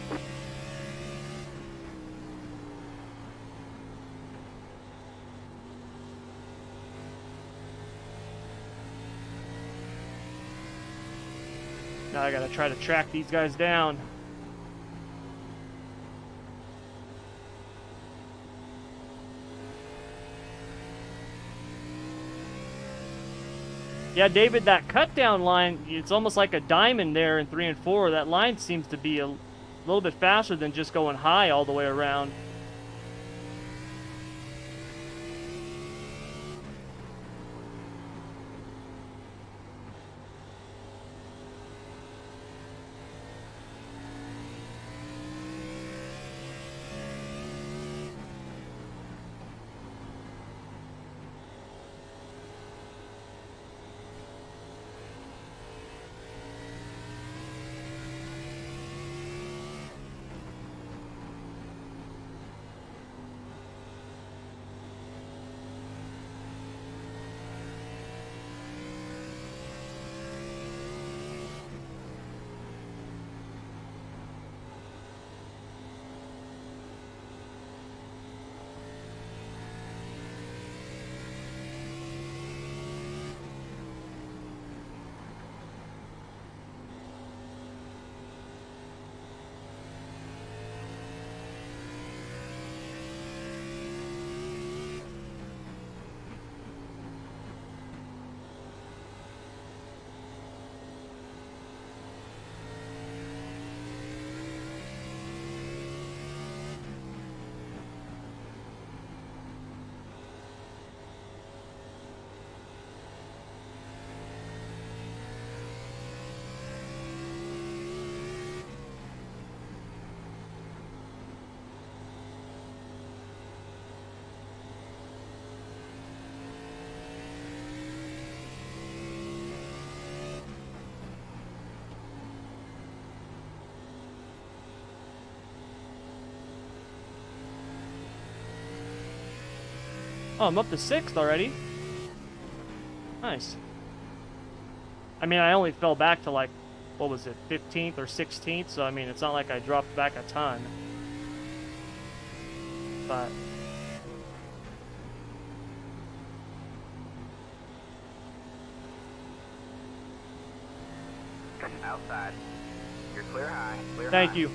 [SPEAKER 1] Now I got to try to track these guys down. Yeah, David, that cut down line, it's almost like a diamond there in 3 and 4. That line seems to be a little bit faster than just going high all the way around. Oh, I'm up to 6th already. Nice. I mean, I only fell back to like, what was it, 15th or 16th, so I mean, it's not like I dropped back a ton. But
[SPEAKER 2] outside. You're clear high. Clear
[SPEAKER 1] thank
[SPEAKER 2] high.
[SPEAKER 1] you.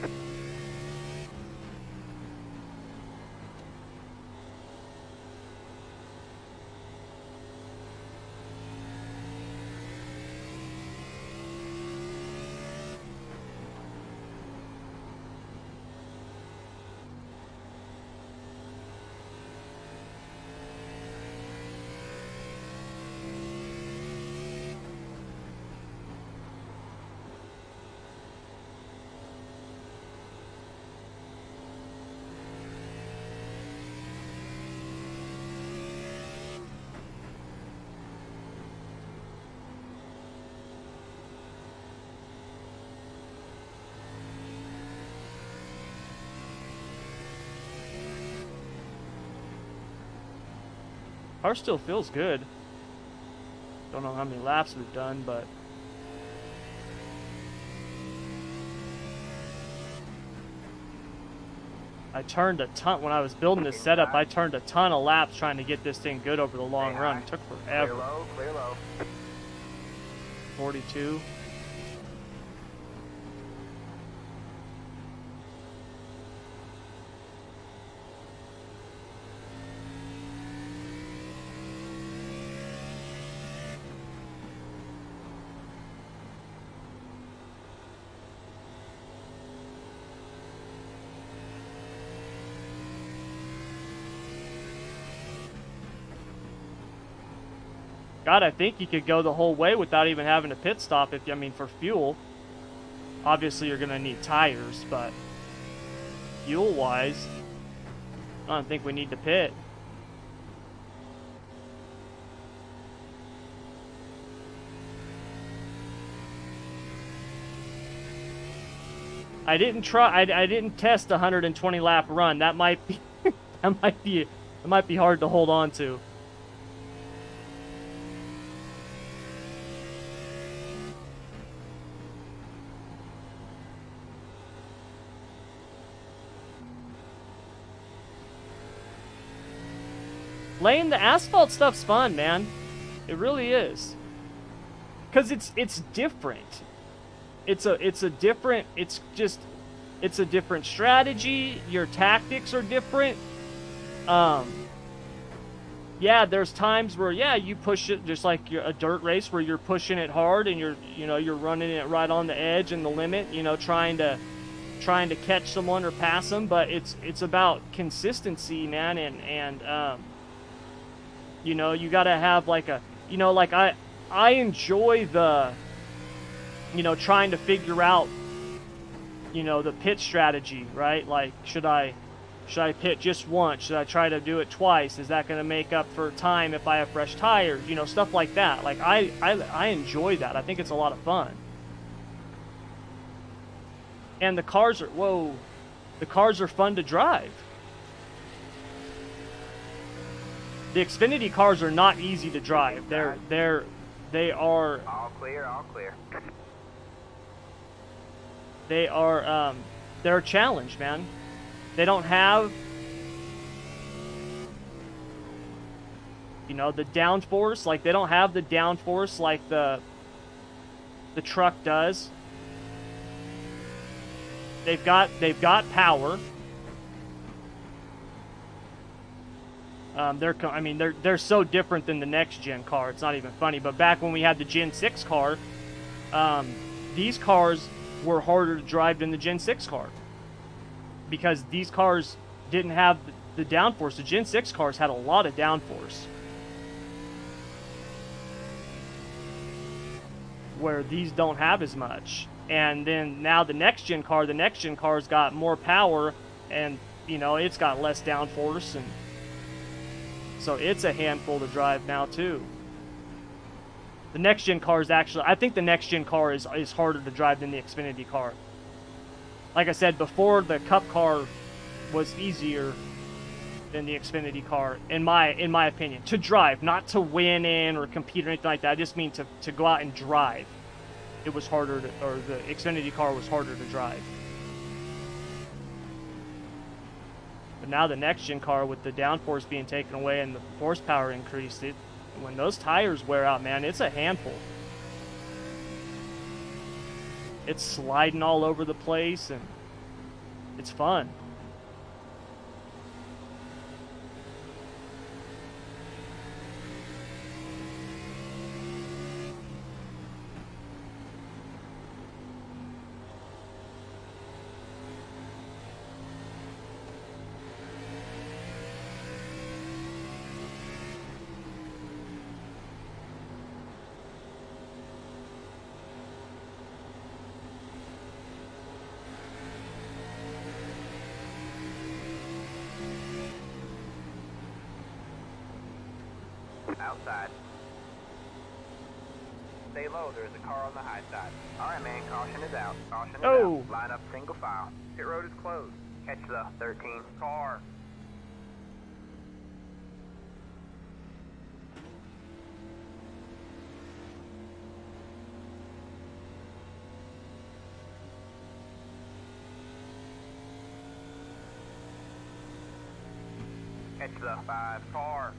[SPEAKER 1] Car still feels good. Don't know how many laps we've done, but I turned a ton when I was building this setup. I turned a ton of laps trying to get this thing good over the long run. It took forever.
[SPEAKER 2] Clear low, clear low.
[SPEAKER 1] 42. God, I think you could go the whole way without even having a pit stop. If I mean, for fuel, obviously you're gonna need tires, but fuel-wise, I don't think we need to pit. I didn't try. I didn't test a 120 lap run. That might be that might be hard to hold on to. Laying the asphalt stuff's fun, man. It really is. Cause it's different. It's a different strategy. Your tactics are different. Yeah, there's times where you push it just like a dirt race where you're pushing it hard and you're running it right on the edge and the limit, trying to catch someone or pass them, but it's about consistency, man, and you got to have like I enjoy the trying to figure out the pit strategy, right? Like should I pit just once? Should I try to do it twice? Is that going to make up for time if I have fresh tires? Stuff like that. Like I enjoy that. I think it's a lot of fun. And the cars are fun to drive. The Xfinity cars are not easy to drive. They are
[SPEAKER 2] All clear, all clear.
[SPEAKER 1] They're a challenge, man. They don't have the downforce, like they don't have the downforce like the truck does. They've got power. They're so different than the next gen car. It's not even funny. But back when we had the Gen 6 car, these cars were harder to drive than the Gen 6 car because these cars didn't have the downforce. The Gen 6 cars had a lot of downforce, where these don't have as much. And then now the next gen car's got more power, and it's got less downforce, and so it's a handful to drive now too. The next gen car is I think the next gen car is harder to drive than the Xfinity car. Like I said before, the Cup car was easier. than the Xfinity car, in my opinion. To drive, not to win in or compete or anything like that. I just mean to go out and drive. It was harder to, or the Xfinity car was harder to drive. But now the next gen car, with the downforce being taken away and the horsepower increased, when those tires wear out, man, it's a handful. It's sliding all over the place, and it's fun.
[SPEAKER 2] Outside. Stay low, there's a car on the high side. Alright, man, caution is out. Caution is out. Line up single file. Pit road is closed. Catch the 13 car. Catch the 5 car.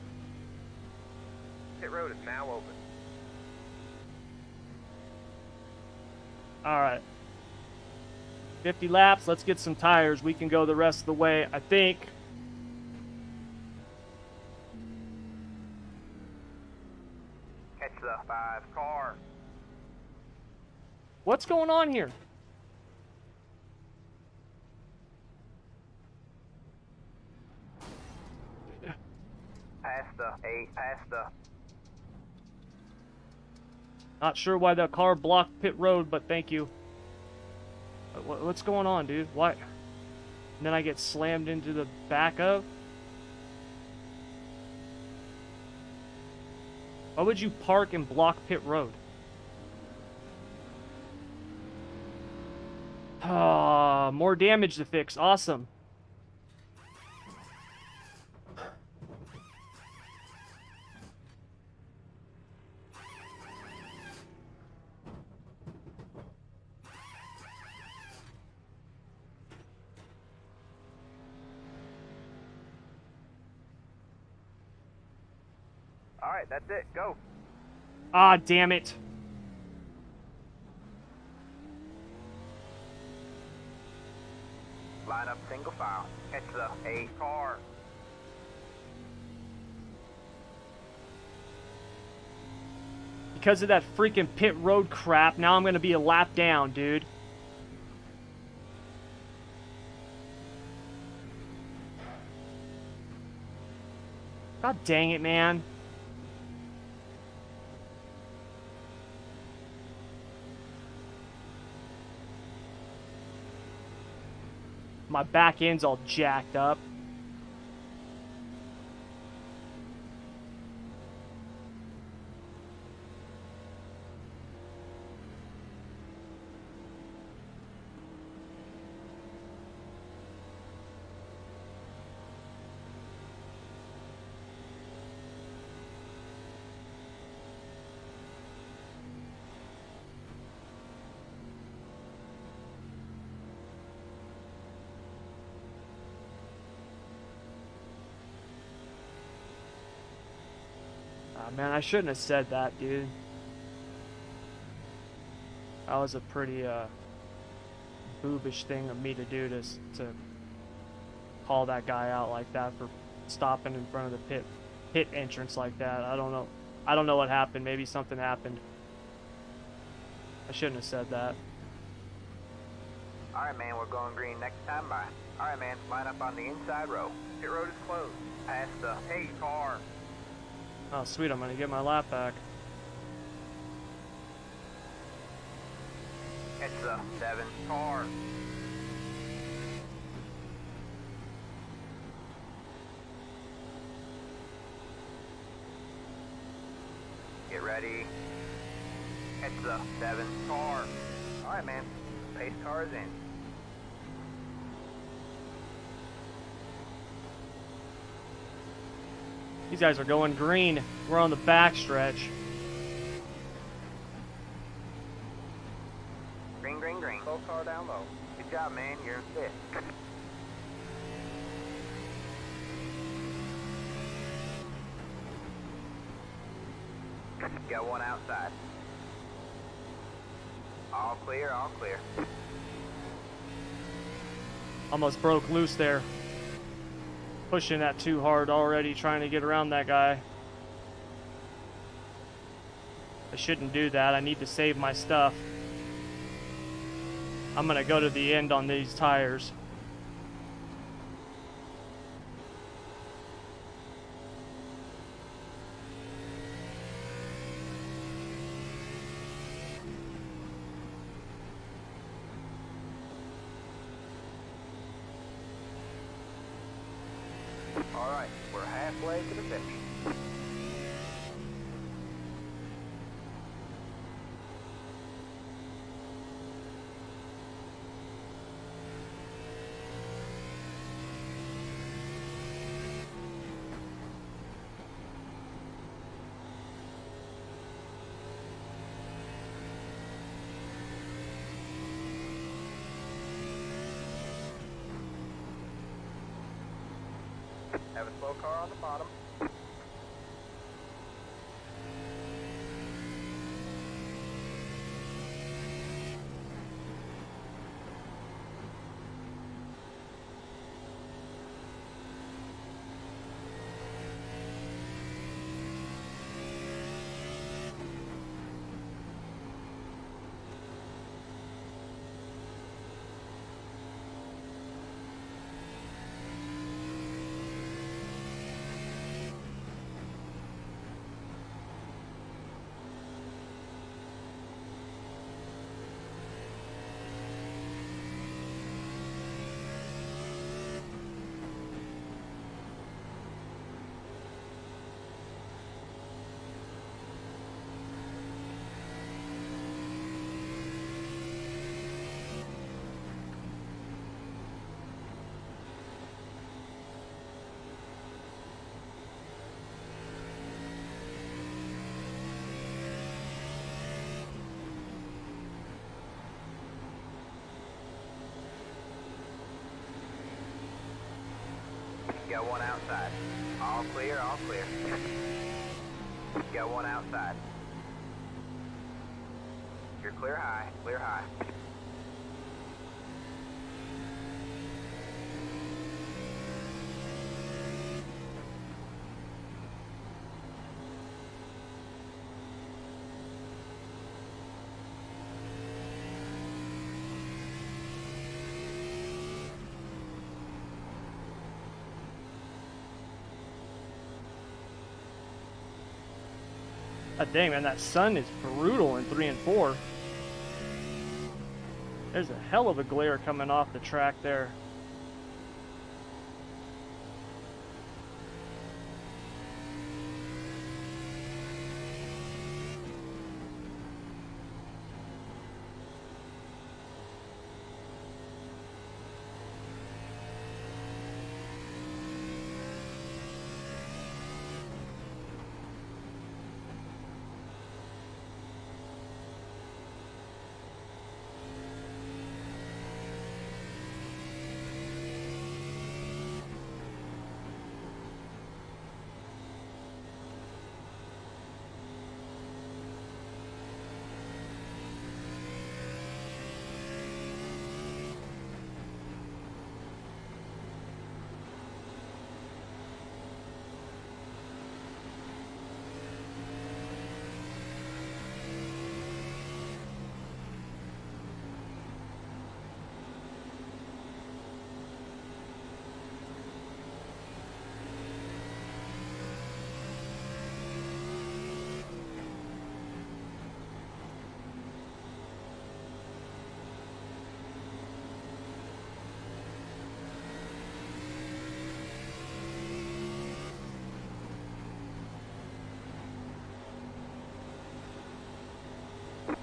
[SPEAKER 2] Pit road is now open.
[SPEAKER 1] All right. 50 laps. Let's get some tires. We can go the rest of the way, I think.
[SPEAKER 2] Catch the 5 car.
[SPEAKER 1] What's going on here?
[SPEAKER 2] Past the 8, past the...
[SPEAKER 1] Not sure why that car blocked pit road, but thank you. What's going on, dude? Why? And then I get slammed into the back of? Why would you park and block pit road? Ah, more damage to fix. Awesome.
[SPEAKER 2] Alright, that's it. Go.
[SPEAKER 1] Ah, damn it.
[SPEAKER 2] Line up single file. Catch the 8 car.
[SPEAKER 1] Because of that freaking pit road crap, now I'm going to be a lap down, dude. God dang it, man. My back end's all jacked up. Man, I shouldn't have said that, dude. That was a pretty, boobish thing of me to do, to call that guy out like that for stopping in front of the pit entrance like that. I don't know. I don't know what happened. Maybe something happened. I shouldn't have said that.
[SPEAKER 2] Alright, man, we're going green next time by. Alright, man, line up on the inside row. Pit road is closed. Past the 8 car.
[SPEAKER 1] Oh, sweet, I'm gonna get my lap back.
[SPEAKER 2] Catch the 7 car. Get ready. Catch the 7 car. Alright, man. Pace car is in.
[SPEAKER 1] These guys are going green. We're on the back stretch.
[SPEAKER 2] Green, green, green. Slow car down low. Good job, man. You're in fifth. Got one outside. All clear, all clear.
[SPEAKER 1] Almost broke loose there. Pushing that too hard already, trying to get around that guy. I shouldn't do that. I need to save my stuff. I'm gonna go to the end on these tires.
[SPEAKER 2] All right, we're halfway to the finish. Have a slow car on the bottom. Got one outside. All clear, all clear. Got one outside. You're clear high, clear high.
[SPEAKER 1] God dang, man, that sun is brutal in 3 and 4. There's a hell of a glare coming off the track there.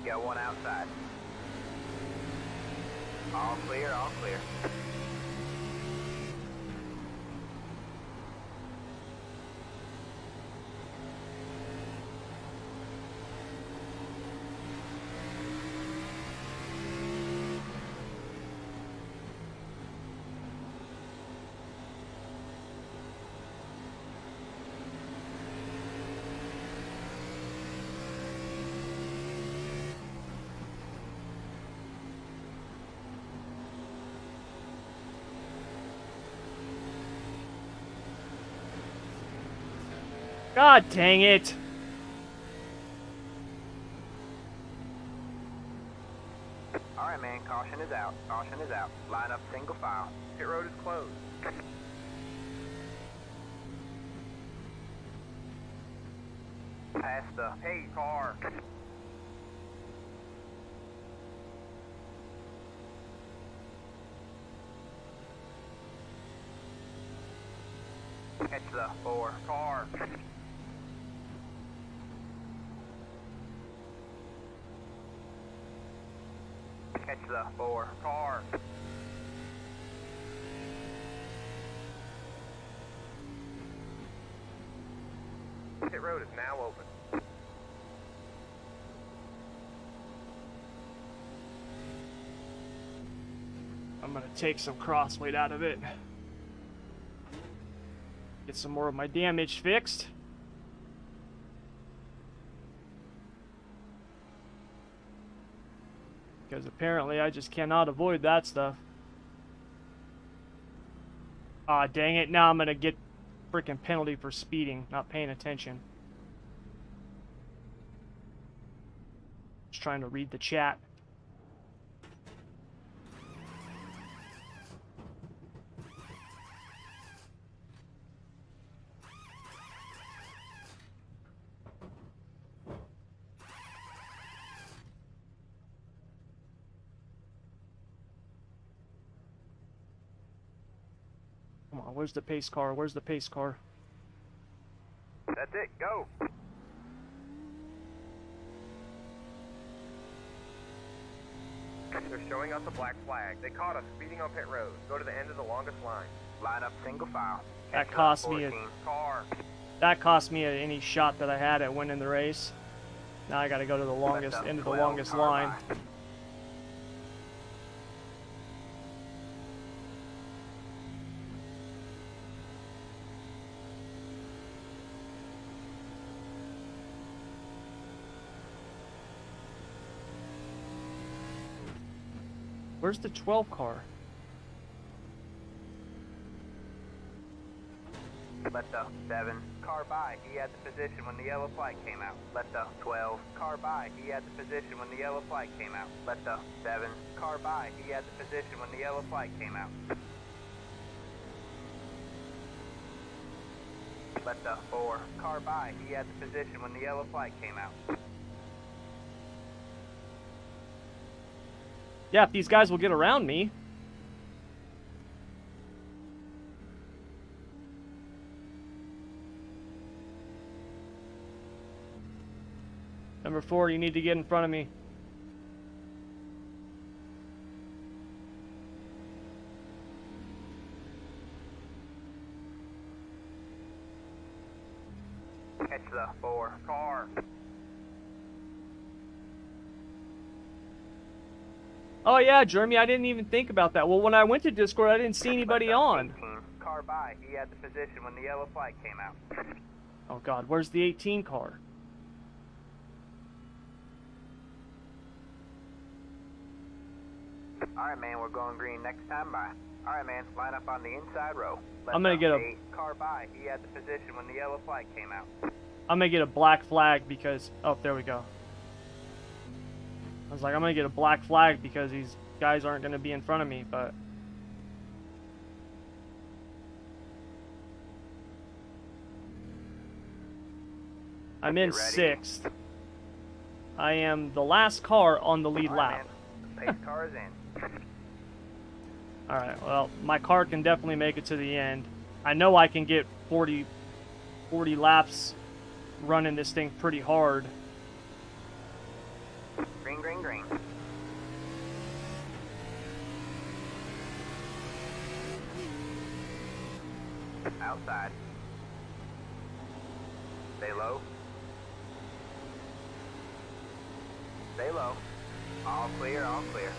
[SPEAKER 1] Got one outside. All clear, all clear. God dang it.
[SPEAKER 2] Alright, man, caution is out. Caution is out. Line up single file. Pit road is closed. Past the hey car. Catch the 4 car. Catch the 4 car. Pit road is now open.
[SPEAKER 1] I'm gonna take some crossweight out of it. Get some more of my damage fixed. Because apparently I just cannot avoid that stuff. Aw, dang it. Now I'm gonna get freaking penalty for speeding, not paying attention. Just trying to read the chat. Come on, where's the pace car? Where's the pace car?
[SPEAKER 2] That's it, go. They're showing us a black flag. They caught us speeding on pit road. Go to the end of the longest line. Line up single file.
[SPEAKER 1] That cost me a
[SPEAKER 2] car.
[SPEAKER 1] That cost me any shot that I had at winning the race. Now I gotta go to the longest end of the longest line. Where's the 12 car?
[SPEAKER 2] Let the 7 car by. He had the position when the yellow flag came out. Let the 12 car by. He had the position when the yellow flag came out. Let the 7 car by. He had the position when the yellow flag came out. Let the 4 car by. He had the position when the yellow flag came out.
[SPEAKER 1] Yeah, if these guys will get around me. Number 4, you need to get in front of me.
[SPEAKER 2] Catch the 4 car.
[SPEAKER 1] Oh yeah, Jeremy, I didn't even think about that. Well, when I went to Discord, I didn't see anybody on.
[SPEAKER 2] 18 car by. He had the position when the yellow flag came out.
[SPEAKER 1] Oh god, where's the 18 car?
[SPEAKER 2] Alright, man, we're going green next time by. Alright, man, line up on the inside row.
[SPEAKER 1] I'm gonna get a
[SPEAKER 2] 8 car by. He had the position when the yellow flag came out.
[SPEAKER 1] I'm gonna get a black flag because oh, there we go. I was like, I'm gonna get a black flag because these guys aren't gonna be in front of me, but I'm in 6th. I am the last car on the lead lap.
[SPEAKER 2] Man. Pace car is in.
[SPEAKER 1] Alright, well, my car can definitely make it to the end. I know I can get 40 laps running this thing pretty hard.
[SPEAKER 2] Green, green, green. Outside. Stay low. Stay low. All clear, all clear.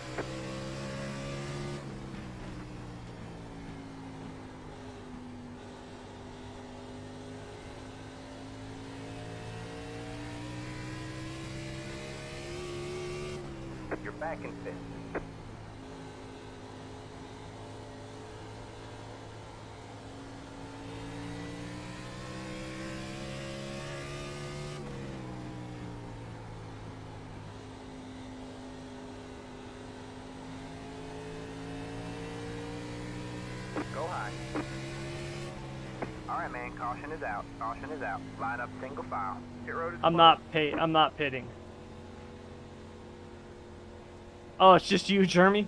[SPEAKER 2] You're back in 5th. Alright, man, caution is out. Caution is out. Line up single file. Pit road is
[SPEAKER 1] I'm
[SPEAKER 2] closed.
[SPEAKER 1] not pitting. Oh, it's just you, Jeremy?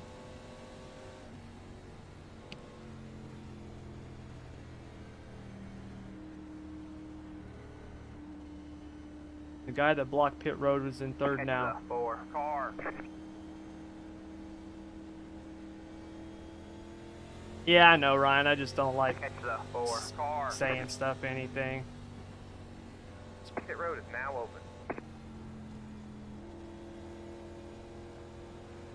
[SPEAKER 1] The guy that blocked pit road was in third
[SPEAKER 2] Catch
[SPEAKER 1] now.
[SPEAKER 2] the 4 car.
[SPEAKER 1] Yeah, I know, Ryan. I just don't like
[SPEAKER 2] Catch the 4 car.
[SPEAKER 1] saying stuff, anything.
[SPEAKER 2] Pit road is now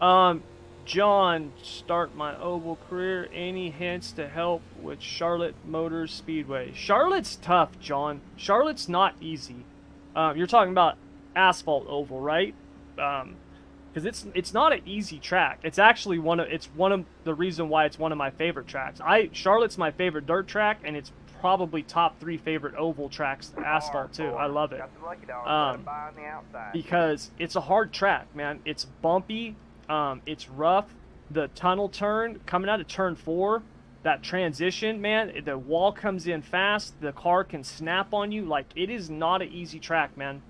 [SPEAKER 2] open.
[SPEAKER 1] John, start my oval career. Any hints to help with Charlotte Motor Speedway? Charlotte's tough, John. Charlotte's not easy. You're talking about asphalt oval, right? Because it's not an easy track. It's actually one of the reason why it's one of my favorite tracks. Charlotte's my favorite dirt track, and it's probably top 3 favorite oval tracks, asphalt too. I love it.
[SPEAKER 2] Got the lucky dog. By on the outside.
[SPEAKER 1] Because it's a hard track, man. It's bumpy. It's rough. The tunnel turn coming out of turn 4, that transition, man, the wall comes in fast. The car can snap on you. Like, it is not an easy track, man.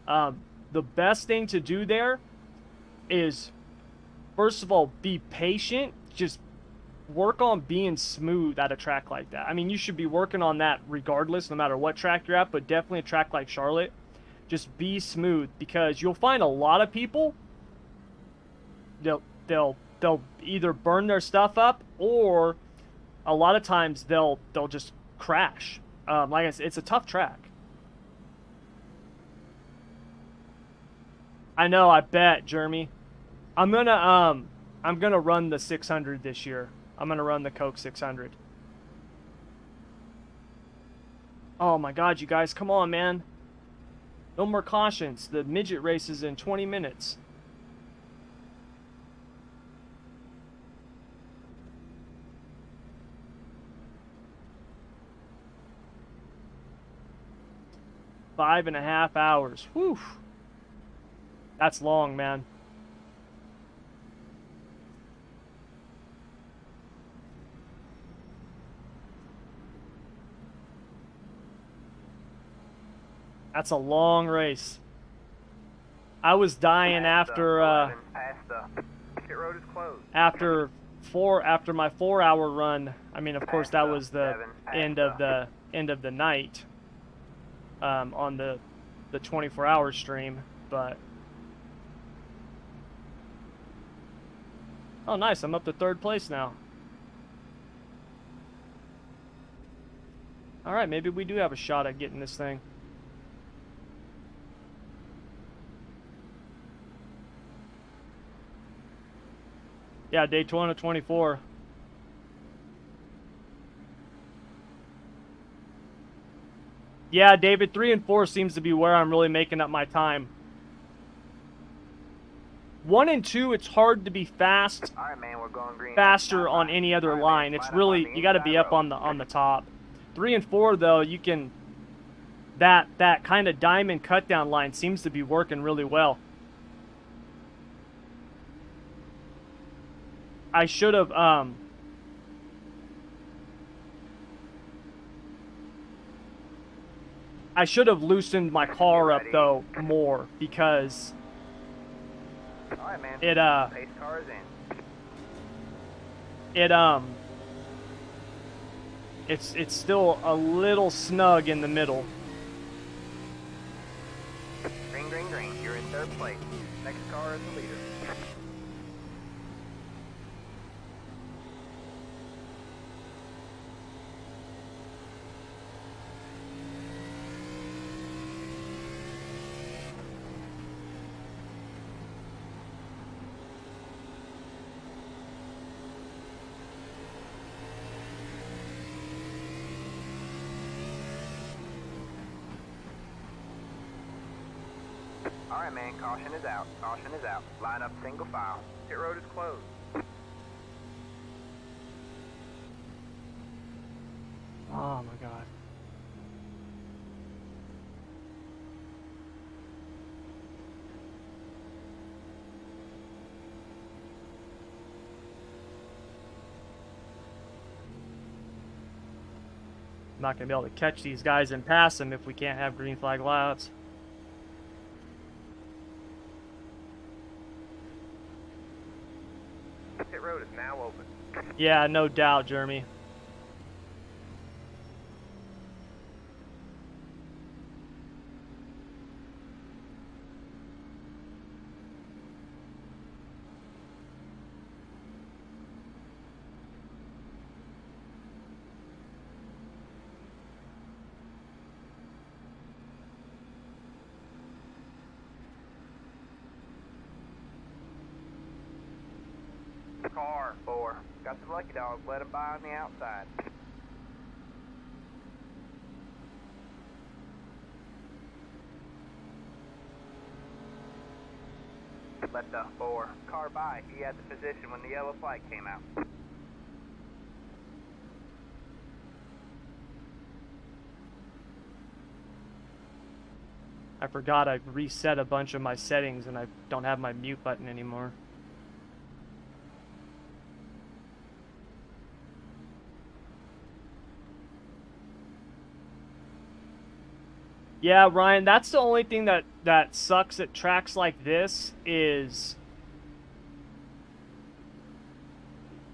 [SPEAKER 1] The best thing to do there is, first of all, be patient. Just work on being smooth at a track like that. I mean, you should be working on that regardless, no matter what track you're at, but definitely a track like Charlotte. Just be smooth, because you'll find a lot of people, they'll either burn their stuff up, or a lot of times they'll just crash. Like I said, it's a tough track. I know, I bet, Jeremy. I'm gonna run the 600 this year. I'm gonna run the Coke 600. Oh my God, you guys, come on, man. No more cautions. The midget race is in 20 minutes. Five and a half hours. Whew. That's long, man. That's a long race. I was dying after
[SPEAKER 2] Pit road is closed.
[SPEAKER 1] after my 4-hour run. I mean, of course, that was the end of the night on the 24-hour stream, but oh, nice, I'm up to 3rd place now. All right, maybe we do have a shot at getting this thing. Yeah, Daytona 24. Yeah, David, 3 and 4 seems to be where I'm really making up my time. 1 and 2, it's hard to be fast.
[SPEAKER 2] All right, man, we're going green.
[SPEAKER 1] Faster on any other line. It's really, you got to be up on the top. 3 and 4 though, you can, that kind of diamond cut down line seems to be working really well. I should have loosened my car up though more, because
[SPEAKER 2] all right, man.
[SPEAKER 1] it
[SPEAKER 2] Pace car is in.
[SPEAKER 1] it's still a little snug in the middle.
[SPEAKER 2] Green, green, green. You're in 3rd place. Next car is the leader. All right, man, caution is out. Caution is out. Line up single file. Pit road is closed.
[SPEAKER 1] Oh my God. I'm not going to be able to catch these guys and pass them if we can't have green flag layouts.
[SPEAKER 2] Pit road is now open.
[SPEAKER 1] Yeah, no doubt, Jeremy.
[SPEAKER 2] Car 4. Got some lucky dogs. Let them by on the outside. Let the 4 car by. He had the position when the yellow flag came out.
[SPEAKER 1] I forgot I reset a bunch of my settings and I don't have my mute button anymore. Yeah, Ryan, that's the only thing that sucks at tracks like this is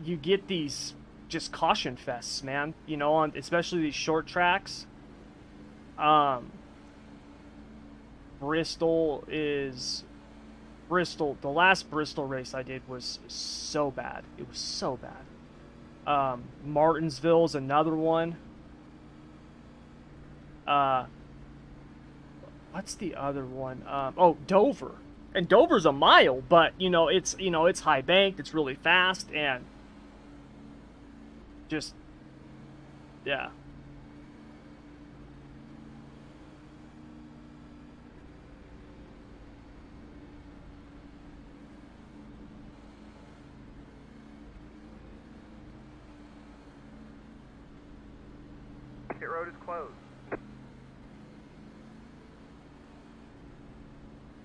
[SPEAKER 1] you get these just caution fests, man. You know, on especially these short tracks. Bristol, the last Bristol race I did was so bad. It was so bad. Martinsville's another one. What's the other one? Oh, Dover. And Dover's a mile, but it's high banked, it's really fast, and just yeah.
[SPEAKER 2] Pit road is closed.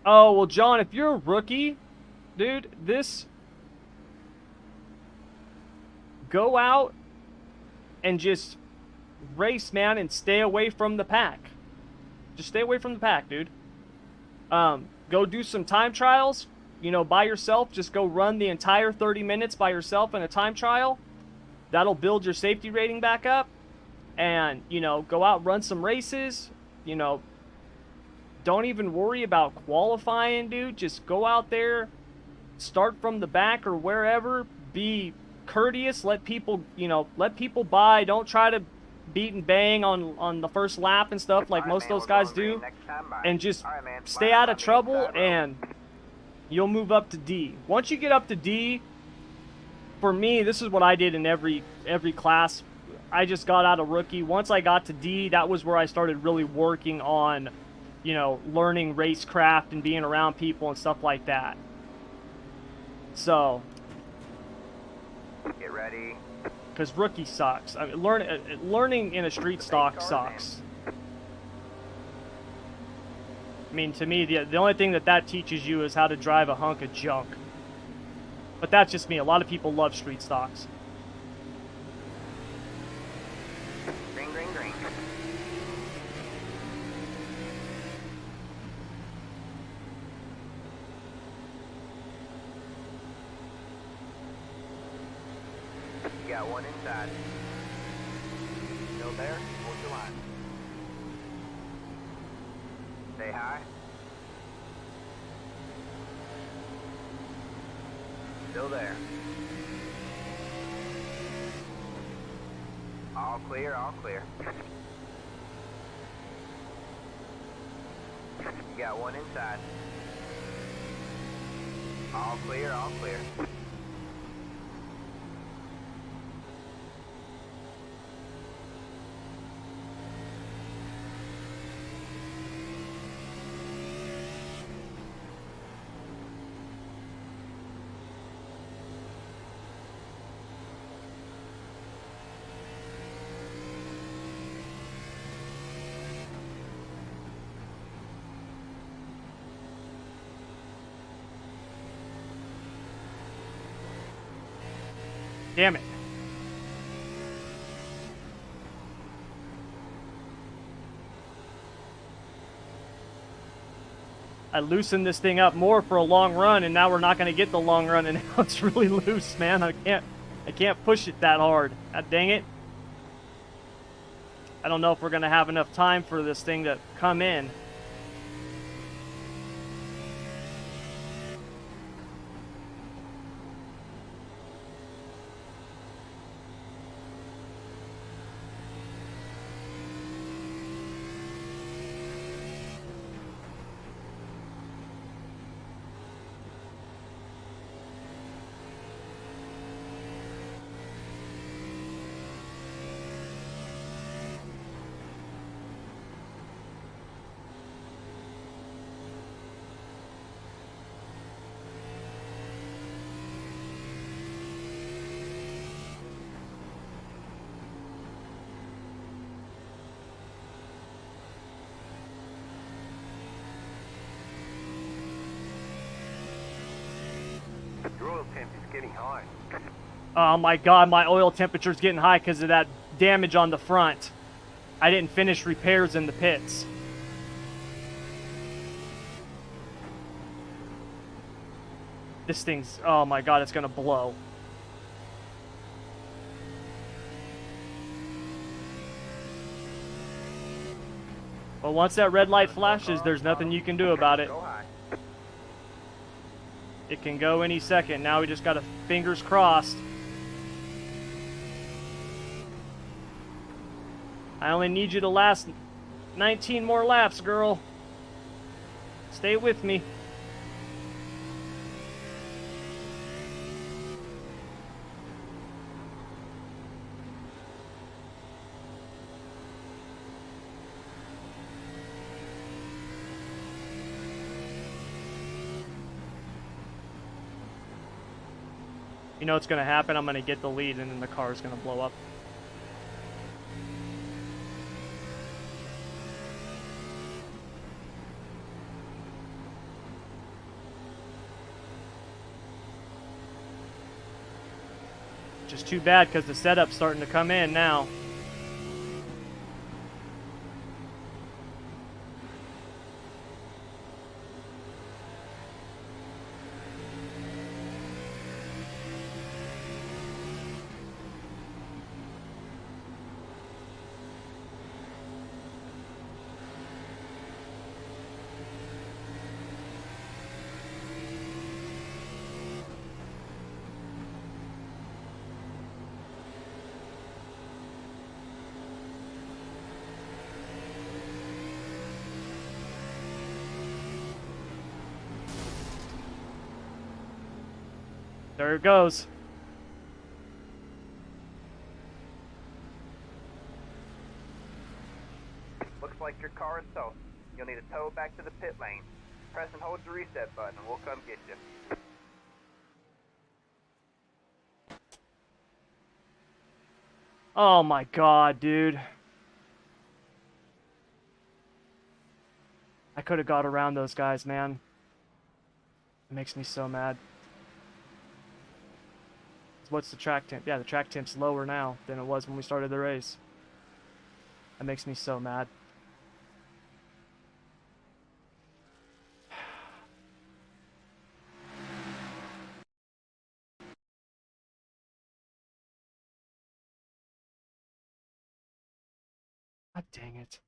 [SPEAKER 1] Oh, well, John, if you're a rookie, dude, go out and just race, man, and stay away from the pack. Just stay away from the pack, dude. Go do some time trials, by yourself. Just go run the entire 30 minutes by yourself in a time trial. That'll build your safety rating back up. And, go out, run some races, Don't even worry about qualifying, dude. Just go out there, start from the back or wherever. Be courteous. Let people by. Don't try to beat and bang on the first lap and stuff like most of those guys do. And just stay out of trouble, and you'll move up to D. Once you get up to D, for me, this is what I did in every class. I just got out of rookie. Once I got to D, that was where I started really working on learning racecraft and being around people and stuff like that. So,
[SPEAKER 2] get ready.
[SPEAKER 1] Because rookie sucks. I mean, learning in a street stock sucks. I mean, to me, the only thing that teaches you is how to drive a hunk of junk. But that's just me. A lot of people love street stocks.
[SPEAKER 2] Green, green, green. You got one inside. Still there? Hold your line. Stay high. Still there. All clear, all clear. You got one inside. All clear, all clear.
[SPEAKER 1] Damn it. I loosened this thing up more for a long run, and now we're not going to get the long run, and now it's really loose, man. I can't push it that hard. God dang it. I don't know if we're going to have enough time for this thing to come in.
[SPEAKER 2] Your oil temp is getting high.
[SPEAKER 1] Oh my god, my oil temperature's getting high because of that damage on the front. I didn't finish repairs in the pits. This thing's, oh my god, it's gonna blow. But once that red light flashes, there's nothing you can do about it.
[SPEAKER 2] Go high.
[SPEAKER 1] It can go any second. Now we just gotta fingers crossed. I only need you to last 19 more laps, girl. Stay with me. You know what's gonna happen? I'm gonna get the lead and then the car's gonna blow up. Just too bad because the setup's starting to come in now. There it goes.
[SPEAKER 2] Looks like your car is toast. You'll need to tow it back to the pit lane. Press and hold the reset button and we'll come get you.
[SPEAKER 1] Oh my god, dude. I could have got around those guys, man. It makes me so mad. What's the track temp? Yeah, the track temp's lower now than it was when we started the race. That makes me so mad. God dang it.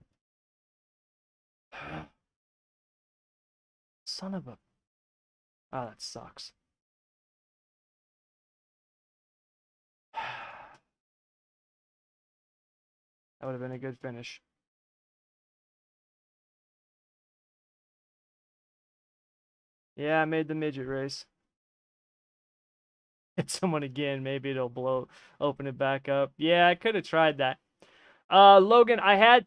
[SPEAKER 1] Son of a... Oh, that sucks. That would have been a good finish. Yeah, I made the midget race. Hit someone again, maybe it'll open it back up. Yeah, I could have tried that. Logan, I had,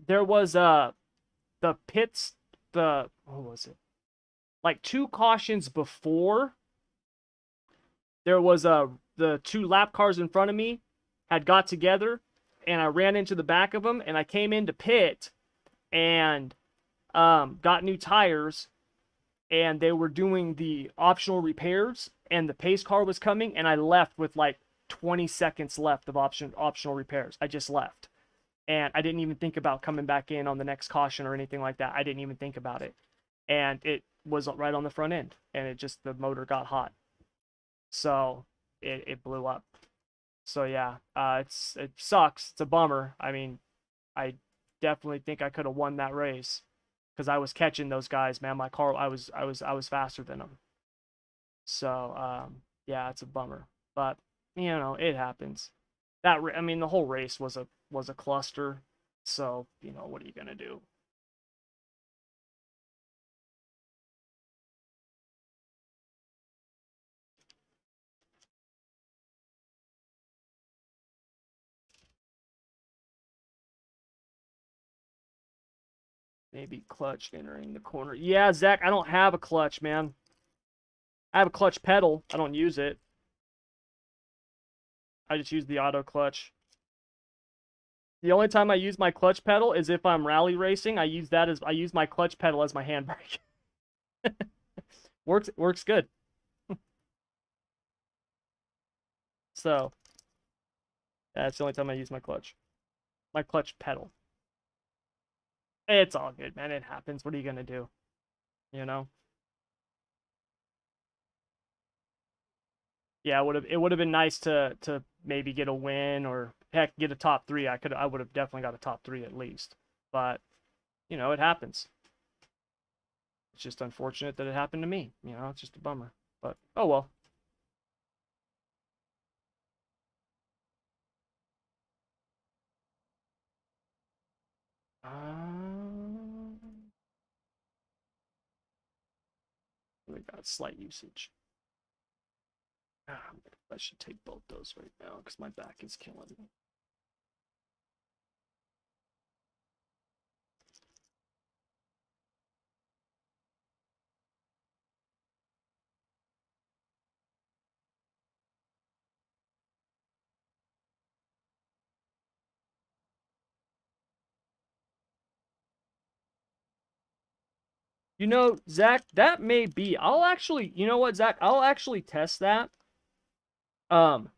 [SPEAKER 1] there was, the pits, what was it? Like 2 cautions before, there was, the 2 lap cars in front of me had got together, and I ran into the back of them, and I came into pit, and, got new tires, and they were doing the optional repairs, and the pace car was coming, and I left with like 20 seconds left of optional repairs. I just left. and I didn't even think about coming back in on the next caution or anything like that. I didn't even think about it, and it was right on the front end, and it just the motor got hot, so it blew up. So yeah, it sucks. It's a bummer. I mean, I definitely think I could have won that race because I was catching those guys, man. My car, I was faster than them. So yeah, it's a bummer, but it happens. I mean, the whole race was a cluster. So what are you gonna do? Maybe clutch entering the corner. Yeah, Zach, I don't have a clutch, man. I have a clutch pedal. I don't use it. I just use the auto clutch. The only time I use my clutch pedal is if I'm rally racing. I use my clutch pedal as my handbrake. Works good. So that's the only time I use my clutch. My clutch pedal. It's all good, man. It happens. What are you gonna do? You know? Yeah, it would have been nice to maybe get a win or heck get a top three. I would have definitely got a top three at least. But it happens. It's just unfortunate that it happened to me. It's just a bummer. But oh well. We got slight usage. I should take both those right now because my back is killing me. Zach, that may be. I'll actually, you know what, Zach? I'll actually test that. Because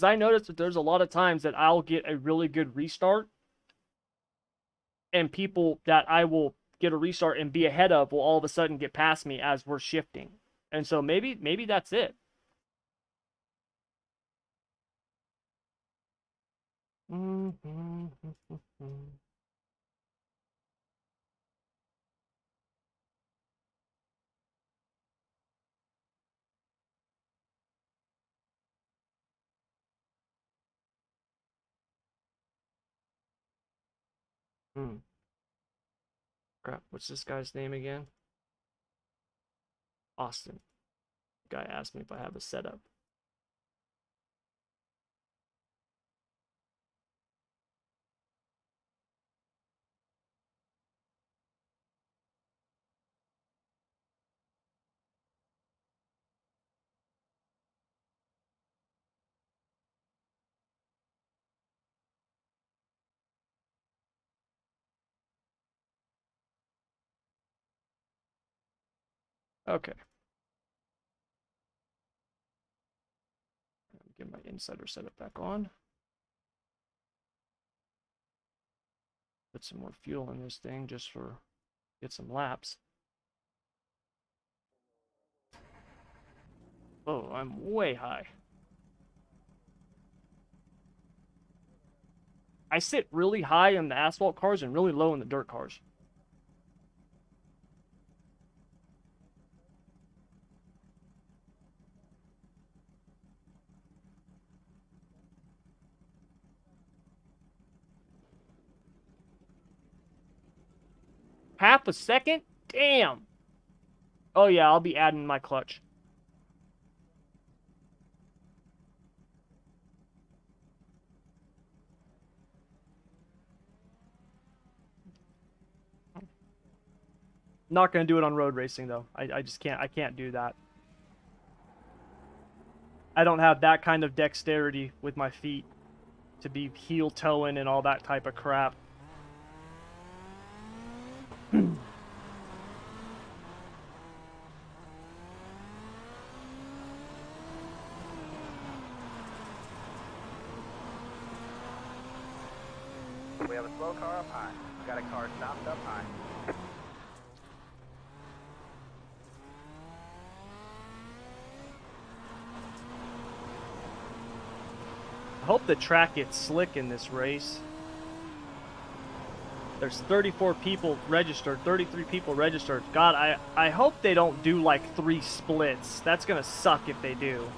[SPEAKER 1] I noticed that there's a lot of times that I'll get a really good restart, and people that I will get a restart and be ahead of will all of a sudden get past me as we're shifting. And so maybe that's it. Crap, what's this guy's name again? Austin. The guy asked me if I have a setup. Okay. Get my insider setup back on. Put some more fuel in this thing just for get some laps. Oh, I'm way high. I sit really high in the asphalt cars and really low in the dirt cars. Half a second? Damn. Oh yeah, I'll be adding my clutch. Not gonna do it on road racing though. I just can't. I can't do that. I don't have that kind of dexterity with my feet to be heel toeing and all that type of crap.
[SPEAKER 2] We have a slow car up high. Got a car stopped up high.
[SPEAKER 1] I hope the track gets slick in this race. There's 34 people registered, 33 people registered. God, I hope they don't do like 3 splits. That's gonna suck if they do.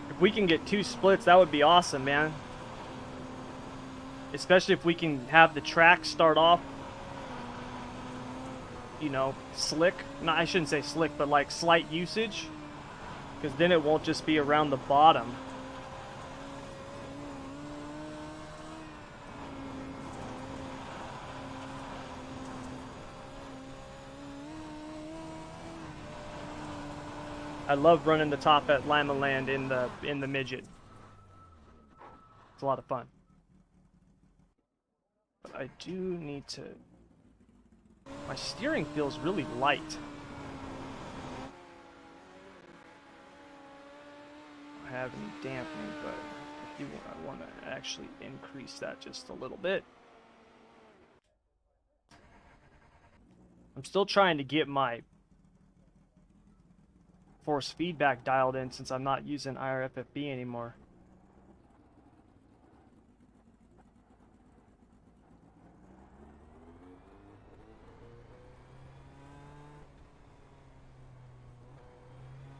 [SPEAKER 1] If we can get 2 splits, that would be awesome, man. Especially if we can have the track start off, you know, slick. No, I shouldn't say slick, but like slight usage. Because then it won't just be around the bottom. I love running the top at Lima Land in the Midget. It's a lot of fun. But I do need to... My steering feels really light. I don't have any dampening, but I want to actually increase that just a little bit. I'm still trying to get my force feedback dialed in since I'm not using IRFFB anymore.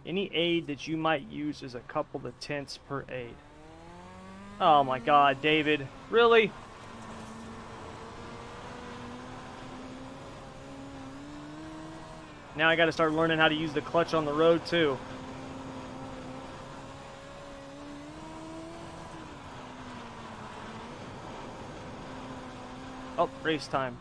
[SPEAKER 1] Any aid that you might use is a couple of tenths per aid. Oh my god, David. Really? Now I gotta start learning how to use the clutch on the road too. Oh, race time.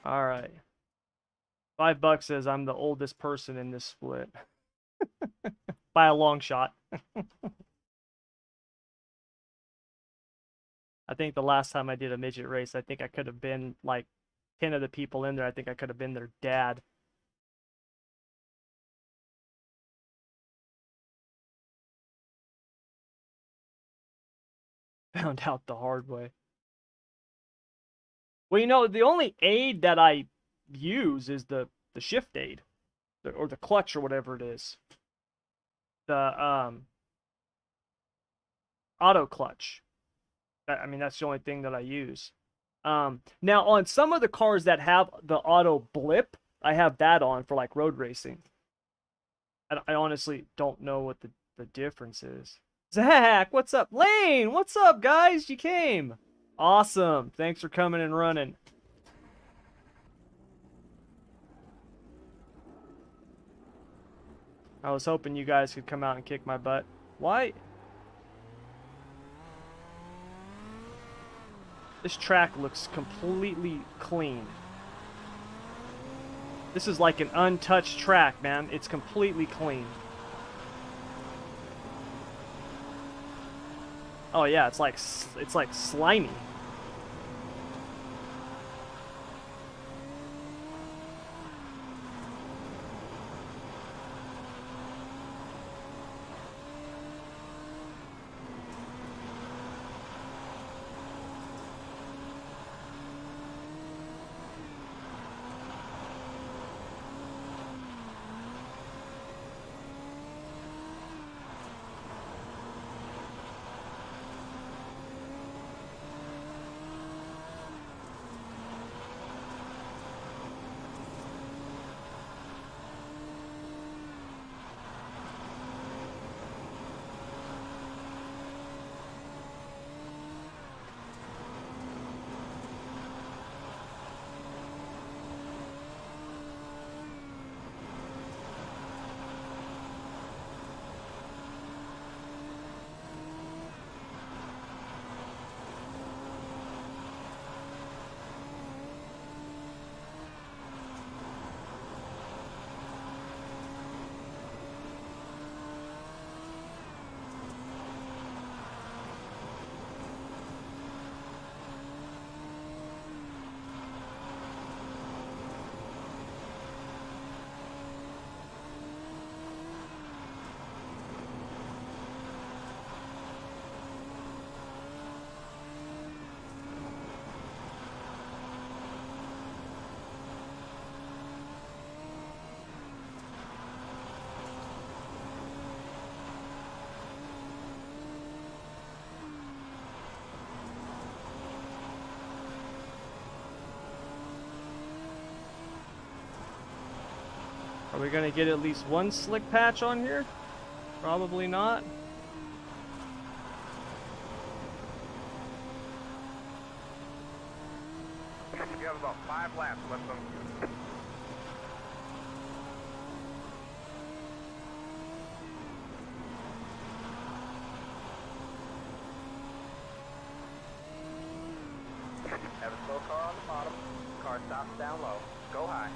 [SPEAKER 1] Alright. $5 says I'm the oldest person in this split. By a long shot. I think the last time I did a midget race, I think I could have been like 10 of the people in there. I think I could have been their dad. Found out the hard way. Well, you know, the only aid that I use is the shift aid. Or the clutch or whatever it is. The auto clutch. I mean, that's the only thing that I use. Now, on some of the cars that have the auto blip, I have that on for, like, road racing. I honestly don't know what the difference is. Zach, what's up? Lane, what's up, guys? You came. Awesome. Thanks for coming and running. I was hoping you guys could come out and kick my butt. Why? This track looks completely clean. This is like an untouched track, man. It's completely clean. Oh yeah, it's like slimy. Are we gonna get at least one slick patch on here? Probably not.
[SPEAKER 2] You have about 5 laps left on you. Have a slow car on the bottom. Car stops down low. Go high.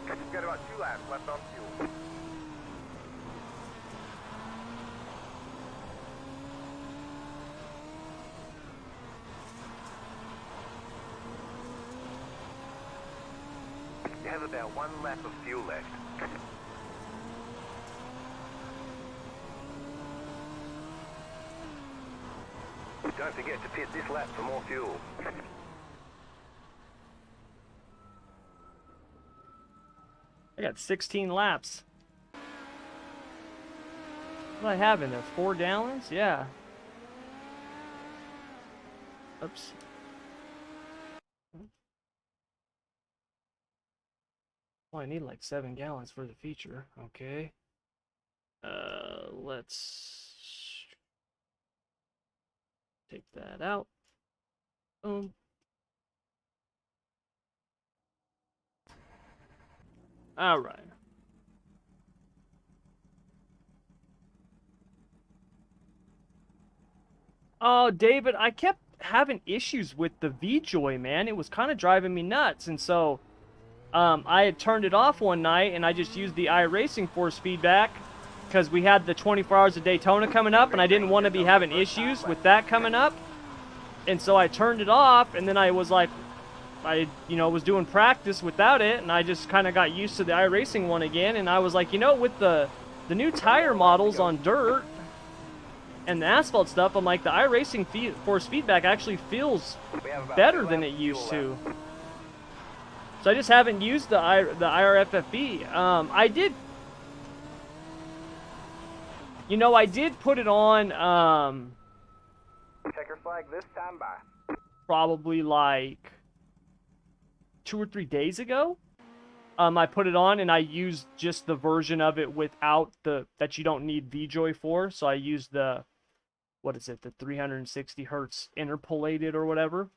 [SPEAKER 2] You've got about 2 laps left on fuel. You have about 1 lap of fuel left. Don't forget to pit this lap for more fuel.
[SPEAKER 1] I got 16 laps. What do I have in there? 4 gallons? Yeah. Oops. Oh, I need like 7 gallons for the feature. Okay. Let's take that out. Boom. All right. Oh, David, I kept having issues with the VJoy, man. It was kind of driving me nuts, and so I had turned it off one night, and I just used the iRacing force feedback because we had the 24 Hours of Daytona coming up, and I didn't want to be having issues with that coming up. And so I turned it off, and then I was like, was doing practice without it, and I just kind of got used to the iRacing one again, and I was like, with the new tire models on dirt and the asphalt stuff, I'm like, the iRacing force feedback actually feels better than it used to. So I just haven't used the IRFFB. I did put it on,
[SPEAKER 2] Checker flag this time by.
[SPEAKER 1] probably like 2 or 3 days ago. I put it on and I used just the version of it without that you don't need VJoy for. So I used the 360 hertz interpolated or whatever.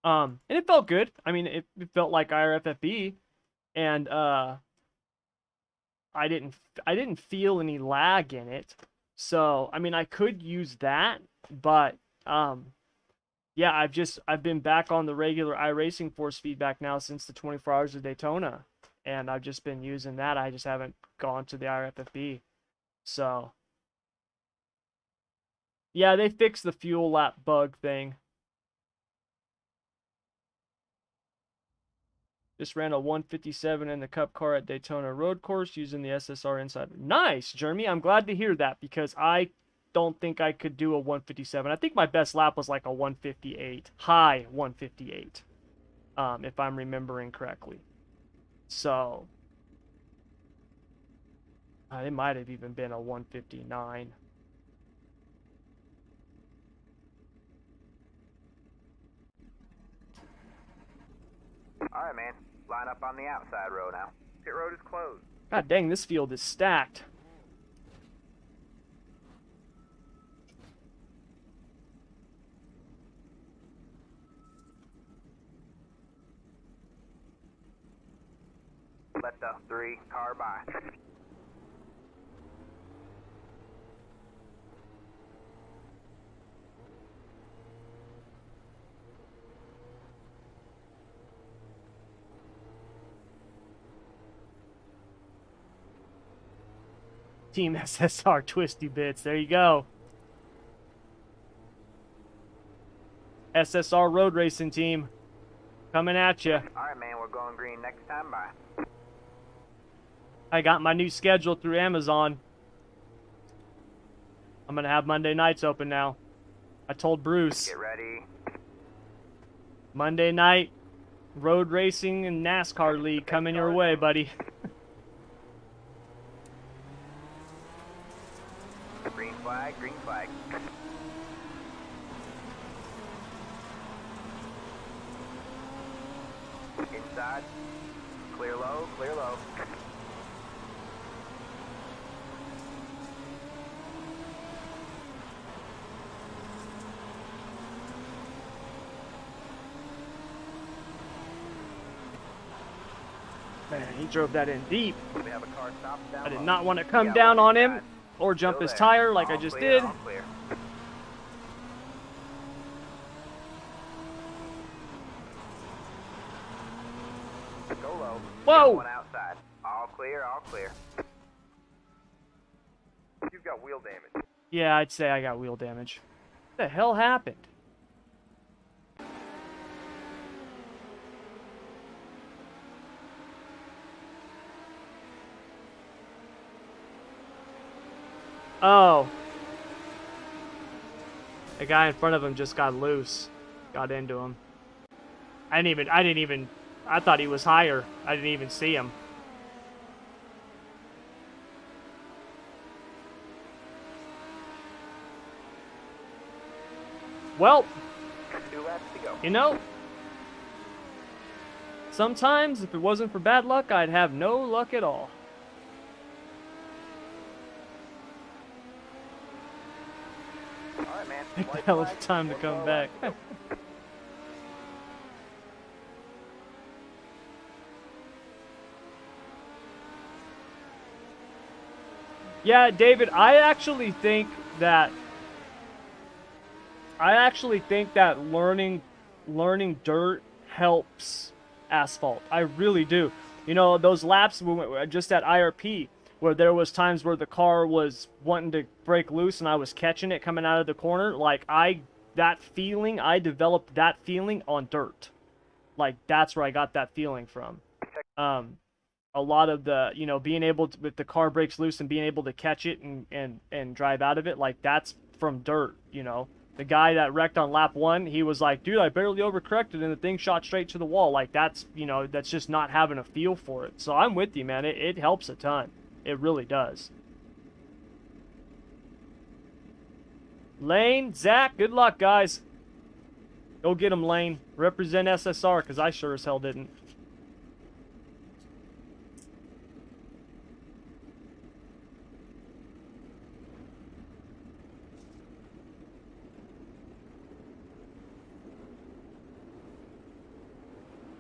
[SPEAKER 1] And it felt good. I mean, it felt like IRFFB, and I didn't feel any lag in it. So I mean, I could use that, but yeah, I've been back on the regular iRacing force feedback now since the 24 Hours of Daytona, and I've just been using that. I just haven't gone to the IRFFB. So yeah, they fixed the fuel lap bug thing. Just ran a 157 in the Cup car at Daytona Road Course using the SSR Insider. Nice, Jeremy. I'm glad to hear that because I don't think I could do a 157. I think my best lap was like a 158, high 158, if I'm remembering correctly. So it might have even been a 159.
[SPEAKER 2] All right, man. Line up on the outside row now. Pit road is closed.
[SPEAKER 1] God dang, this field is stacked.
[SPEAKER 2] Let the 3 car by.
[SPEAKER 1] Team SSR Twisty Bits. There you go. SSR Road Racing Team. Coming at you.
[SPEAKER 2] All right, man. We're going green next time by.
[SPEAKER 1] I got my new schedule through Amazon. I'm gonna have Monday nights open now. I told Bruce.
[SPEAKER 2] Get ready.
[SPEAKER 1] Monday night road racing and NASCAR league coming your way, buddy.
[SPEAKER 2] Green flag, green flag. Inside. Clear low, clear low.
[SPEAKER 1] Man, he drove that in deep.
[SPEAKER 2] We have a car stopped down
[SPEAKER 1] I did
[SPEAKER 2] low.
[SPEAKER 1] not want to come
[SPEAKER 2] Yeah,
[SPEAKER 1] down
[SPEAKER 2] we're
[SPEAKER 1] on him
[SPEAKER 2] inside.
[SPEAKER 1] or jump
[SPEAKER 2] Still
[SPEAKER 1] his
[SPEAKER 2] there.
[SPEAKER 1] tire like I
[SPEAKER 2] All
[SPEAKER 1] just
[SPEAKER 2] clear,
[SPEAKER 1] did.
[SPEAKER 2] all clear. Go low.
[SPEAKER 1] Whoa!
[SPEAKER 2] Got one outside. All clear, all clear. You've got wheel damage.
[SPEAKER 1] Yeah, I'd say I got wheel damage. What the hell happened? Oh. The guy in front of him just got loose. Got into him. I thought he was higher. I didn't even see him. Well,
[SPEAKER 2] 2 laps to go.
[SPEAKER 1] you know, sometimes if it wasn't for bad luck, I'd have no luck at all.
[SPEAKER 2] All right, man.
[SPEAKER 1] Take the
[SPEAKER 2] White
[SPEAKER 1] hell of a
[SPEAKER 2] flag,
[SPEAKER 1] time to
[SPEAKER 2] one
[SPEAKER 1] come
[SPEAKER 2] more
[SPEAKER 1] back.
[SPEAKER 2] lap.
[SPEAKER 1] Yeah, David, I actually think that learning dirt helps asphalt. I really do. You know, those laps we went just at IRP where there was times where the car was wanting to break loose and I was catching it coming out of the corner, like I developed that feeling on dirt. Like that's where I got that feeling from. A lot of the, you know, being able to, if the car breaks loose and being able to catch it and drive out of it, like that's from dirt, you know. The guy that wrecked on lap 1, he was like, dude, I barely overcorrected and the thing shot straight to the wall. Like that's, you know, that's just not having a feel for it. So I'm with you, man. It helps a ton. It really does. Lane, Zach, good luck, guys. Go get him, Lane. Represent SSR, because I sure as hell didn't.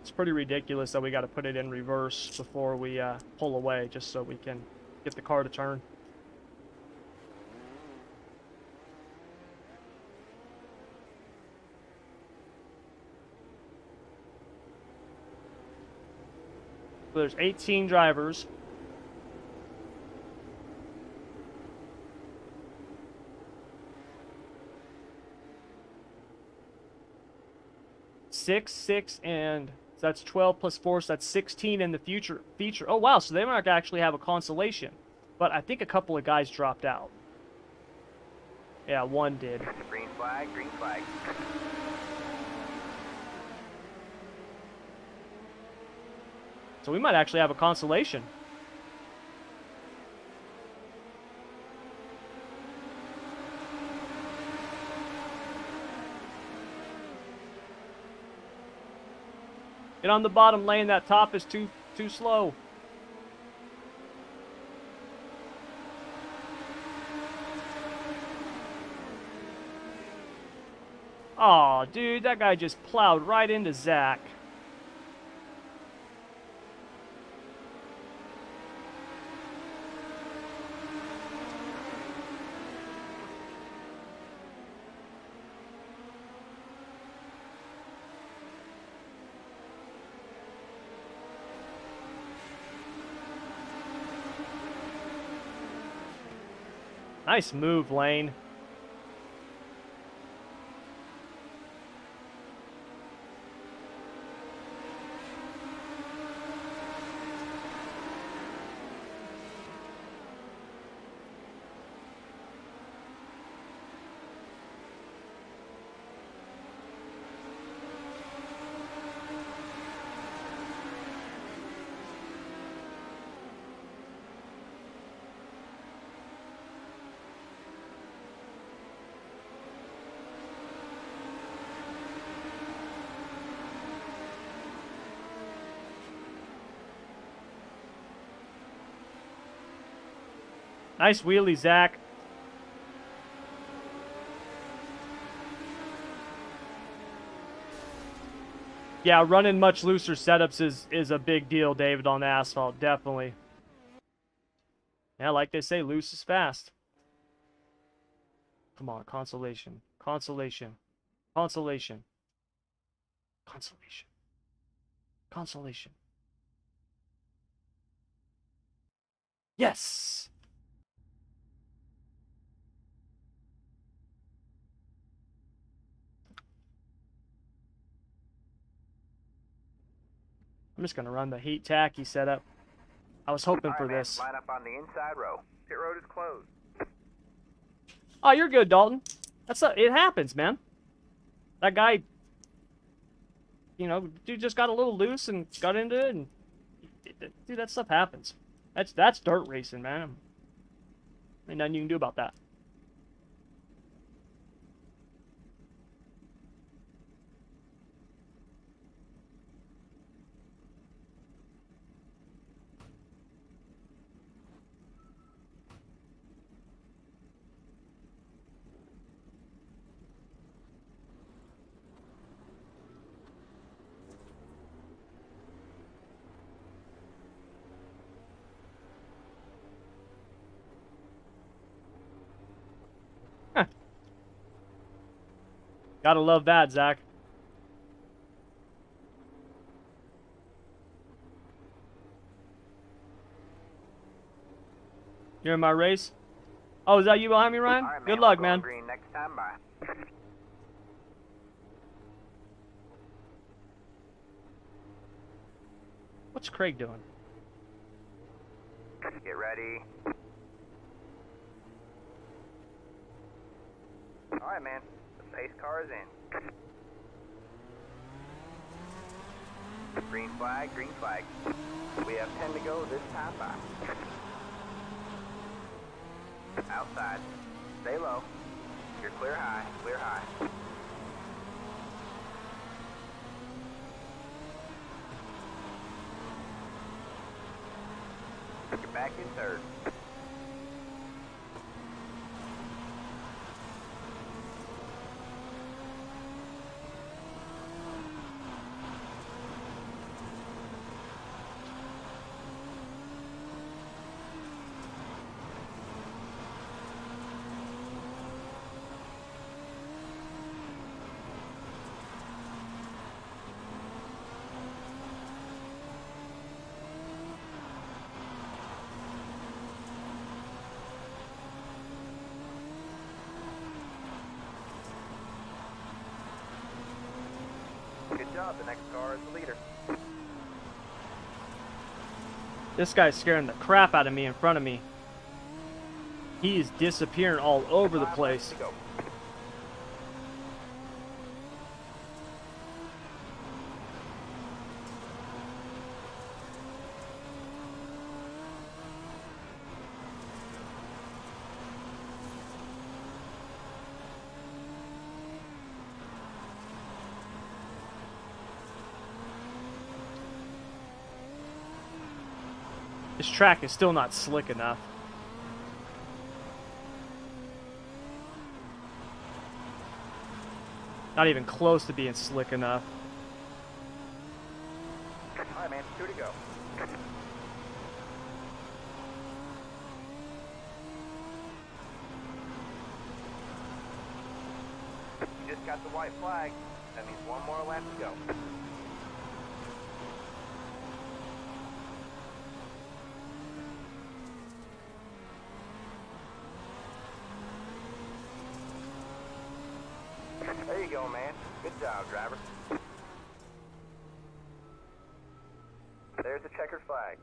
[SPEAKER 1] It's pretty ridiculous that we got to put it in reverse before we pull away, just so we can get the car to turn. So there's 18 drivers. Six, and so that's 12 plus 4, so that's 16 in the future feature. Oh, wow, so they might actually have a consolation. But I think a couple of guys dropped out. Yeah, one did.
[SPEAKER 2] Green flag, green flag.
[SPEAKER 1] So we might actually have a consolation. Get on the bottom lane, that top is too slow. Aw, dude, that guy just plowed right into Zach. Nice move, Lane. Nice wheelie, Zach. Yeah, running much looser setups is a big deal, David, on the asphalt, definitely. Yeah, like they say, loose is fast. Come on, consolation. Consolation. Consolation. Consolation. Consolation. Yes! I'm just gonna run the heat tacky setup. I was hoping for this.
[SPEAKER 2] Line up on the inside row. Pit road is closed.
[SPEAKER 1] Oh, you're good, Dalton. It happens, man. That guy, you know, dude just got a little loose and got into it, and dude, that stuff happens. That's dirt racing, man. Ain't nothing you can do about that. Huh. Gotta love that, Zach. You're in my race? Oh, is that you behind me, Ryan?
[SPEAKER 2] All right,
[SPEAKER 1] Good luck, man.
[SPEAKER 2] Green next time by.
[SPEAKER 1] What's Craig doing?
[SPEAKER 2] Get ready. All right, man. The pace car is in. Green flag, green flag. We have 10 to go this time by. Outside. Stay low. You're clear high, clear high. You're back in third. Good job. The next car is the leader.
[SPEAKER 1] This guy's scaring the crap out of me in front of me. He is disappearing all over the place.
[SPEAKER 2] Go.
[SPEAKER 1] This track is still not slick enough. Not even close to being slick enough.
[SPEAKER 2] All right, man. 2 to go. You just got the white flag. That means one more lap to go. There you go, man. Good job, driver. There's the checkered flag.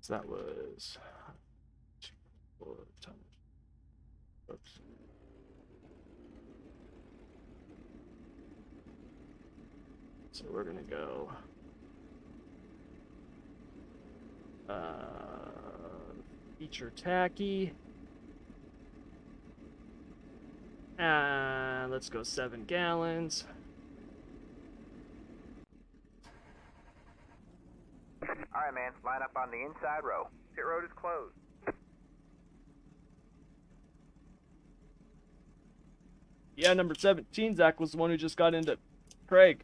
[SPEAKER 1] So that was... Oops. So we're gonna go... feature tacky. And let's go 7 gallons.
[SPEAKER 2] Line up on the inside row. Pit road is closed.
[SPEAKER 1] Yeah, number 17, Zach, was the one who just got into Craig.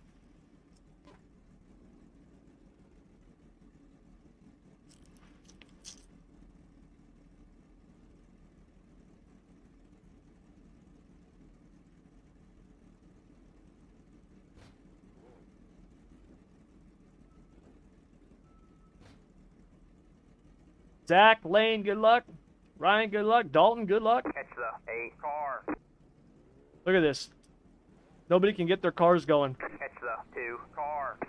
[SPEAKER 1] Zach, Lane, good luck. Ryan, good luck. Dalton, good luck.
[SPEAKER 2] Catch the 8 car.
[SPEAKER 1] Look at this. Nobody can get their cars going.
[SPEAKER 2] Catch the 2 car.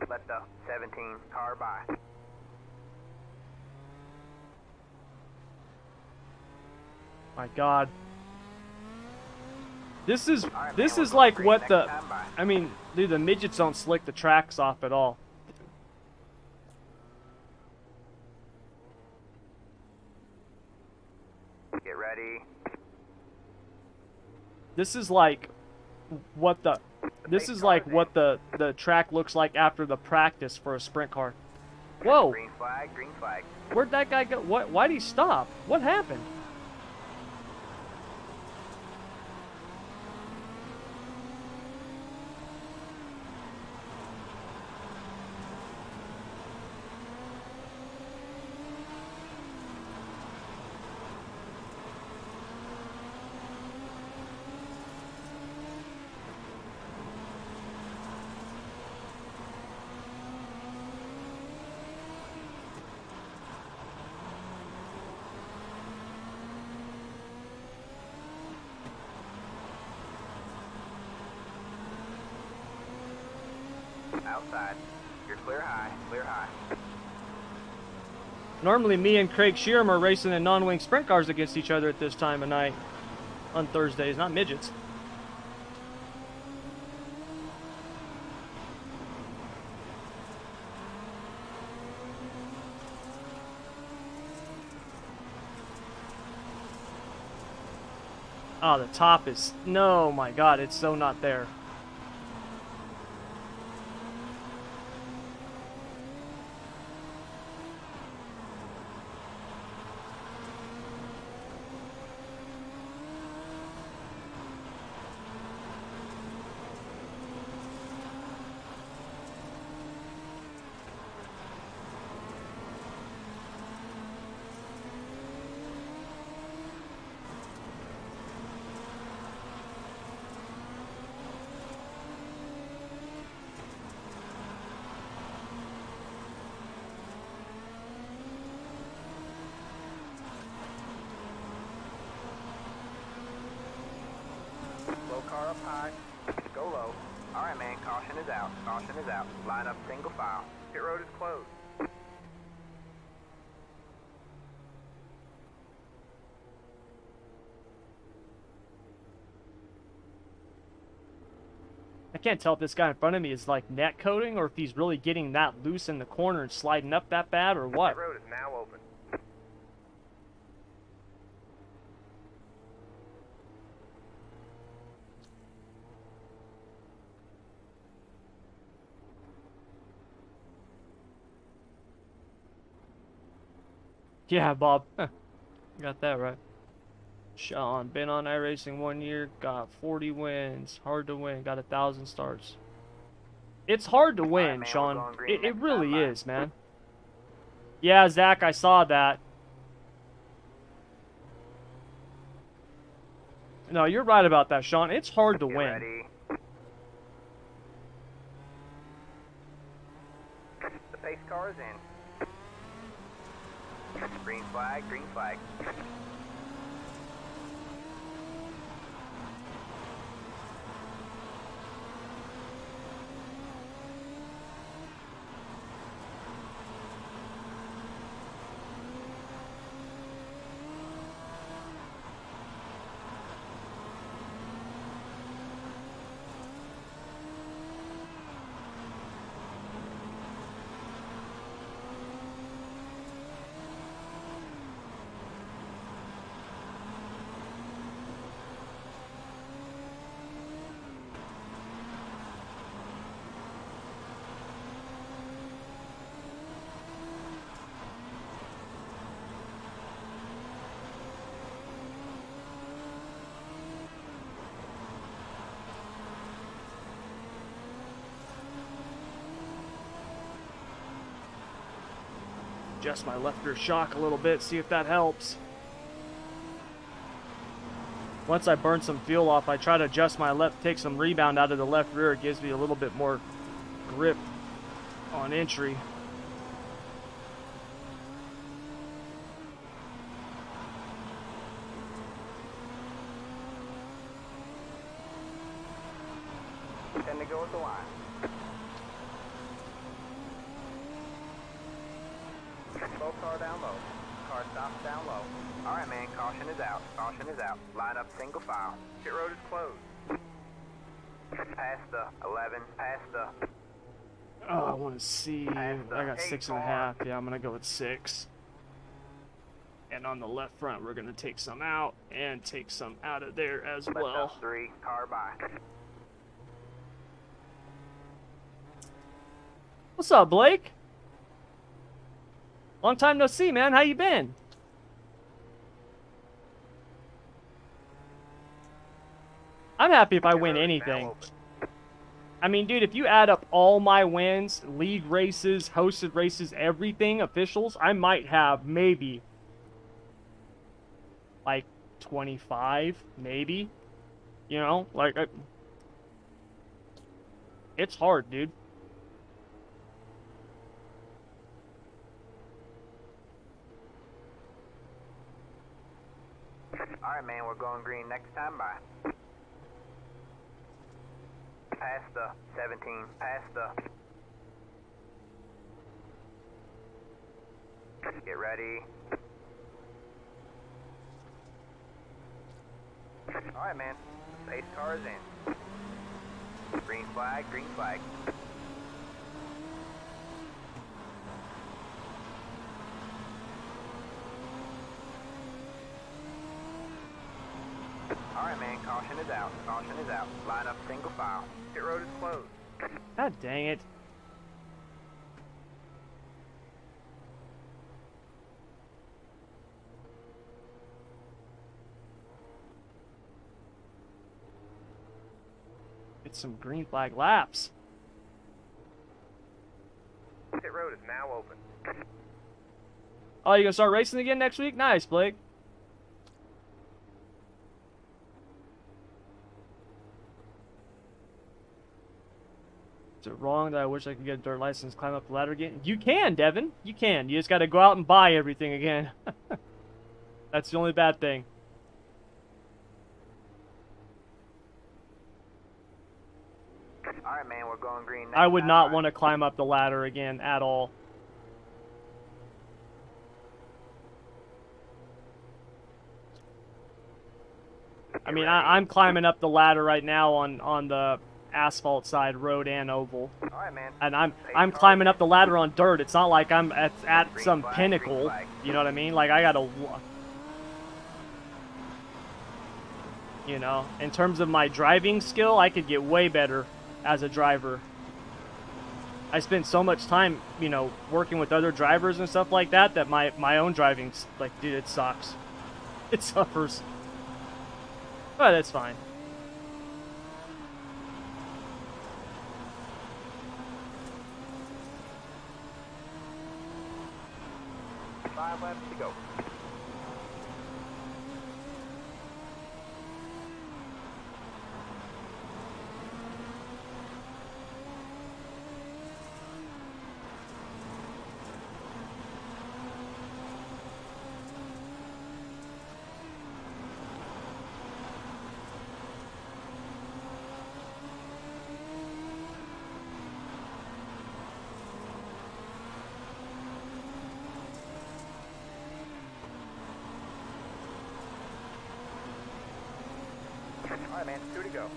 [SPEAKER 2] Let the 17 car by.
[SPEAKER 1] My God. This is
[SPEAKER 2] Alright,
[SPEAKER 1] this
[SPEAKER 2] man,
[SPEAKER 1] is
[SPEAKER 2] we're
[SPEAKER 1] like
[SPEAKER 2] going
[SPEAKER 1] what
[SPEAKER 2] green
[SPEAKER 1] the
[SPEAKER 2] next time by.
[SPEAKER 1] I mean, dude, the midgets don't slick the tracks off at all.
[SPEAKER 2] Get ready.
[SPEAKER 1] This is like what the the track looks like after the practice for a sprint car. Whoa,
[SPEAKER 2] Green flag, green flag.
[SPEAKER 1] where'd that guy go? Why'd he stop? What happened?
[SPEAKER 2] Outside. You're clear high, clear high.
[SPEAKER 1] Normally, me and Craig Sheeran are racing in non-wing sprint cars against each other at this time of night on Thursdays, not midgets. Oh, the top is... No, my God, it's so not there.
[SPEAKER 2] Low car up high. Go low. Alright, man, caution is out. Caution is out. Line up single file. Pit road is closed.
[SPEAKER 1] I can't tell if this guy in front of me is like net coding or if he's really getting that loose in the corner and sliding up that bad or what.
[SPEAKER 2] Pit road is now open.
[SPEAKER 1] Yeah, Bob. Got that right. Sean, been on iRacing 1 year, got 40 wins. Hard to win, got 1,000 starts. It's hard to win,
[SPEAKER 2] man, we're
[SPEAKER 1] Sean.
[SPEAKER 2] going green
[SPEAKER 1] It
[SPEAKER 2] next
[SPEAKER 1] really
[SPEAKER 2] time, bye.
[SPEAKER 1] is, man. Yeah, Zach, I saw that. No, you're right about that, Sean. It's hard to
[SPEAKER 2] Get
[SPEAKER 1] win.
[SPEAKER 2] ready. The pace car is in. Green flag, green flag.
[SPEAKER 1] Adjust my left rear shock a little bit, see if that helps. Once I burn some fuel off, I try to adjust my left, take some rebound out of the left rear. It gives me a little bit more grip on entry.
[SPEAKER 2] Tend to go with the line. Slow car down low. Car stops down low. All right, man. Caution is out. Caution is out. Line up single file. Pit road is closed. Past the 11. Past the.
[SPEAKER 1] Oh, I want to see. I got 6.5. Yeah, I'm gonna go with 6. And on the left front, we're gonna take some out and take some out of there as well.
[SPEAKER 2] 3. Car by.
[SPEAKER 1] What's up, Blake? Long time no see, man. How you been? I'm happy if I win anything. I mean, dude, if you add up all my wins, league races, hosted races, everything, officials, I might have maybe like 25, maybe. You know, like, it's hard, dude.
[SPEAKER 2] Alright, man, we're going green next time by. Past the 17, past the. Get ready. Alright, man, ace car is in. Green flag, green flag. Alright, man, caution is out. Caution is out. Line up single file. Pit road is closed.
[SPEAKER 1] God dang it. Get some green flag laps.
[SPEAKER 2] Pit road is now open.
[SPEAKER 1] Oh, you gonna start racing again next week? Nice, Blake. Is it wrong that I wish I could get a dirt license, climb up the ladder again? You can, Devin. You can. You just got to go out and buy everything again. That's the only bad thing.
[SPEAKER 2] Alright, man, we're going green next
[SPEAKER 1] I would
[SPEAKER 2] time
[SPEAKER 1] not
[SPEAKER 2] by.
[SPEAKER 1] want to climb up the ladder again at all. I mean, I'm climbing up the ladder right now on the asphalt side, road and oval.
[SPEAKER 2] Alright, man.
[SPEAKER 1] And I'm climbing up the ladder on dirt. It's not like I'm at some pinnacle. You know what I mean? Like, I gotta, you know, in terms of my driving skill, I could get way better as a driver. I spent so much time, you know, working with other drivers and stuff like that, that my own driving's like, dude, it sucks. It suffers. But that's fine.
[SPEAKER 2] Five laps to go. Alright, man, 2 to go.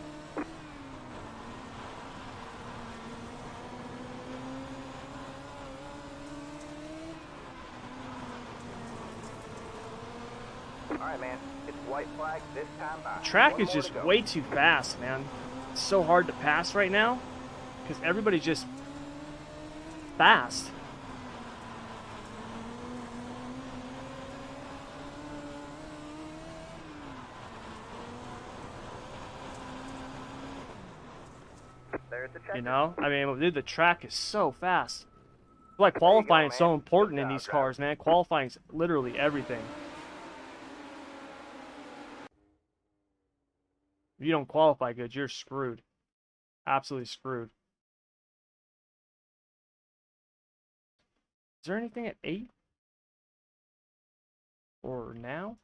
[SPEAKER 2] Alright, man, it's white flag this time by.
[SPEAKER 1] Track
[SPEAKER 2] One
[SPEAKER 1] is
[SPEAKER 2] more
[SPEAKER 1] just
[SPEAKER 2] to go.
[SPEAKER 1] way too fast, man. It's so hard to pass right now because everybody's just fast.
[SPEAKER 2] There's the checker.
[SPEAKER 1] You know, I mean, dude, the track is so fast. Like,
[SPEAKER 2] There you go,
[SPEAKER 1] qualifying is so
[SPEAKER 2] man.
[SPEAKER 1] important
[SPEAKER 2] Good
[SPEAKER 1] in
[SPEAKER 2] job,
[SPEAKER 1] these
[SPEAKER 2] driver.
[SPEAKER 1] cars, man. Qualifying is literally everything. If you don't qualify good, you're screwed. Absolutely screwed. Is there anything at 8? Or now?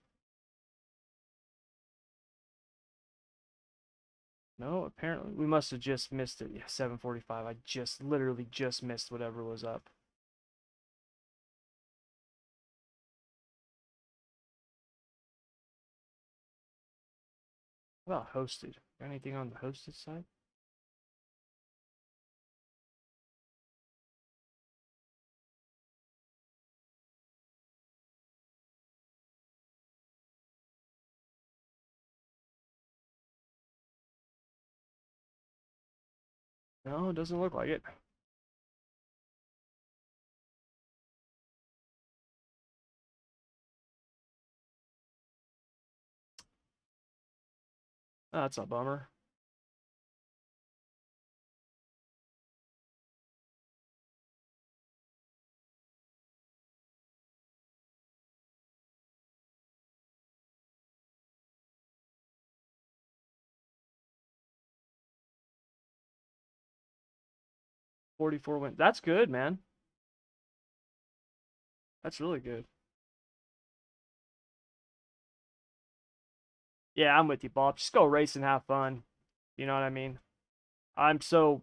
[SPEAKER 1] No, apparently. We must have just missed it. Yeah, 7:45. I just, literally just missed whatever was up. What about hosted? Got anything on the hosted side? No, it doesn't look like it. Oh, that's a bummer. Forty-four wins. That's good, man. That's really good. Yeah, I'm with you, Bob. Just go race and have fun. You know what I mean? I'm so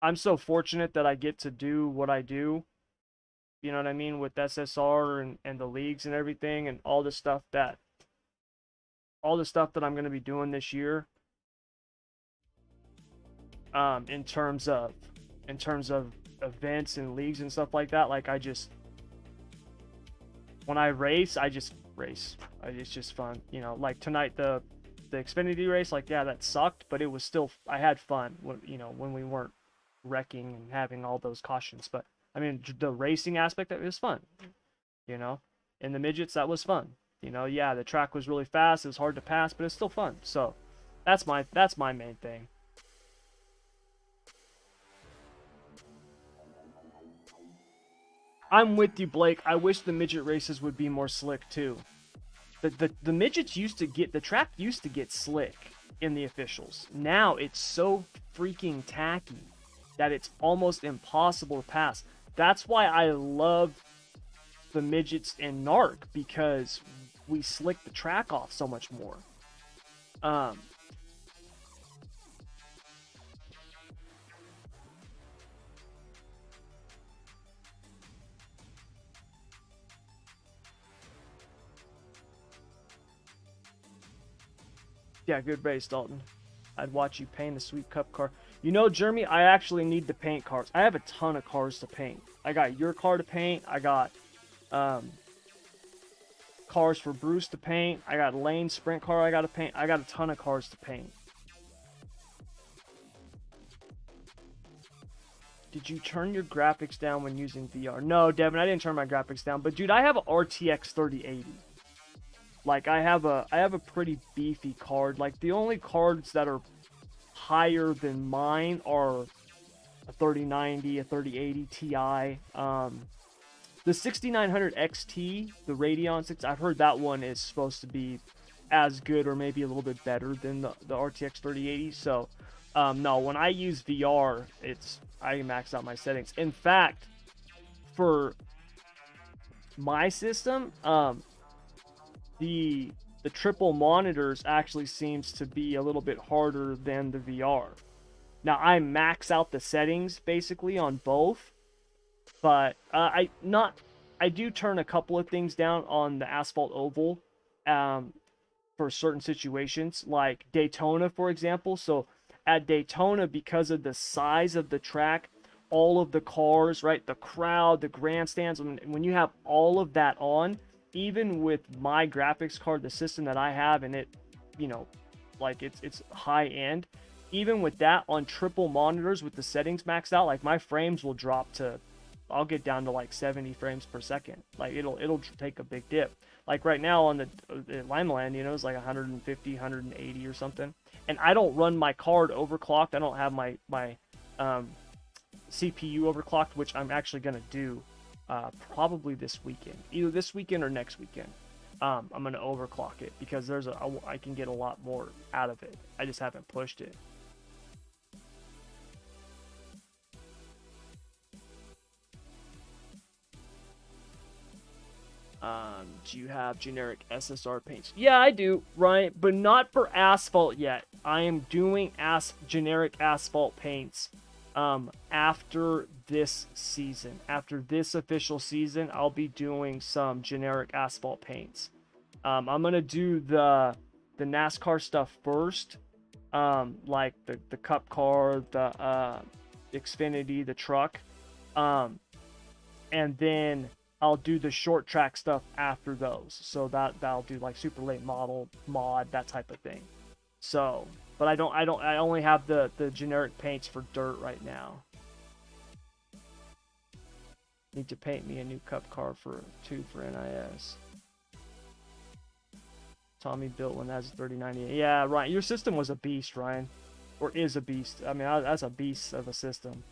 [SPEAKER 1] I'm so fortunate that I get to do what I do. You know what I mean, with SSR and the leagues and everything and all the stuff that I'm going to be doing this year. In terms of events and leagues and stuff like that. Like, I just, when I race, I just race. It's just fun. You know, like tonight, the Xfinity race, like, yeah, that sucked, but it was still, I had fun when, you know, when we weren't wrecking and having all those cautions. But I mean, the racing aspect of it was fun, you know. In the midgets, that was fun. You know, yeah, the track was really fast, it was hard to pass, but it's still fun. So that's my main thing. I'm with you, Blake. I wish the midget races would be more slick too. The midgets used to get, the track used to get slick in the officials. Now it's so freaking tacky that it's almost impossible to pass. That's why I love the midgets in NARC, because we slick the track off so much more. Um, yeah, good race, Dalton. I'd watch you paint a sweet cup car. You know, Jeremy, I actually need to paint cars. I have a ton of cars to paint. I got your car to paint. I got um, cars for Bruce to paint. I got Lane's sprint car I got to paint. I got a ton of cars to paint. Did you turn your graphics down when using VR? No, Devin, I didn't turn my graphics down. But dude, I have a RTX 3080. Like, I have a pretty beefy card. Like, the only cards that are higher than mine are a 3090, a 3080 Ti. The 6900 XT, the Radeon 6, I've heard that one is supposed to be as good or maybe a little bit better than the RTX 3080. So, no, when I use VR, I max out my settings. In fact, for my system, the triple monitors actually seems to be a little bit harder than the VR. Now, I max out the settings basically on both, but I do turn a couple of things down on the Asphalt Oval for certain situations, like Daytona, for example. So at Daytona, because of the size of the track, all of the cars, right, the crowd, the grandstands, when you have all of that on, even with my graphics card, the system that I have, and it, you know, like it's high end, even with that on triple monitors with the settings maxed out, like my frames will drop to, I'll get down to like 70 frames per second. Like it'll take a big dip. Like right now on the Limeland, you know, it's like 150, 180 or something. And I don't run my card overclocked. I don't have my CPU overclocked, which I'm actually gonna do probably this weekend, either this weekend or next weekend. I'm gonna overclock it because I can get a lot more out of it. I just haven't pushed it. Do you have generic SSR paints? Yeah, I do, Ryan, but not for asphalt yet. I am doing generic asphalt paints after this season. After this official season, I'll be doing some generic asphalt paints. I'm gonna do the NASCAR stuff first, like the Cup car, the Xfinity, the truck, and then I'll do the short track stuff after those. So that'll do like super late model, mod, that type of thing. So, but I only have the generic paints for dirt right now. Need to paint me a new Cup car for NIS. Tommy built one that has 3098. Yeah, Ryan, your system was a beast, Ryan, or is a beast. I mean, that's a beast of a system.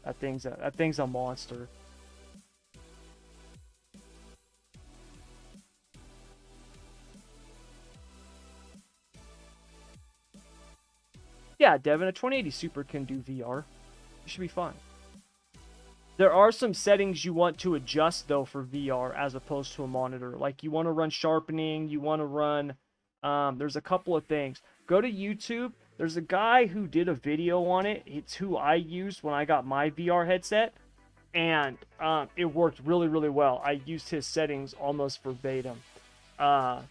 [SPEAKER 1] That thing's a monster. Yeah, Devin, a 2080 Super can do VR. It should be fine. There are some settings you want to adjust, though, for VR as opposed to a monitor. Like, you want to run sharpening, you want to run... there's a couple of things. Go to YouTube. There's a guy who did a video on it. It's who I used when I got my VR headset. And it worked really, really well. I used his settings almost verbatim. iRacing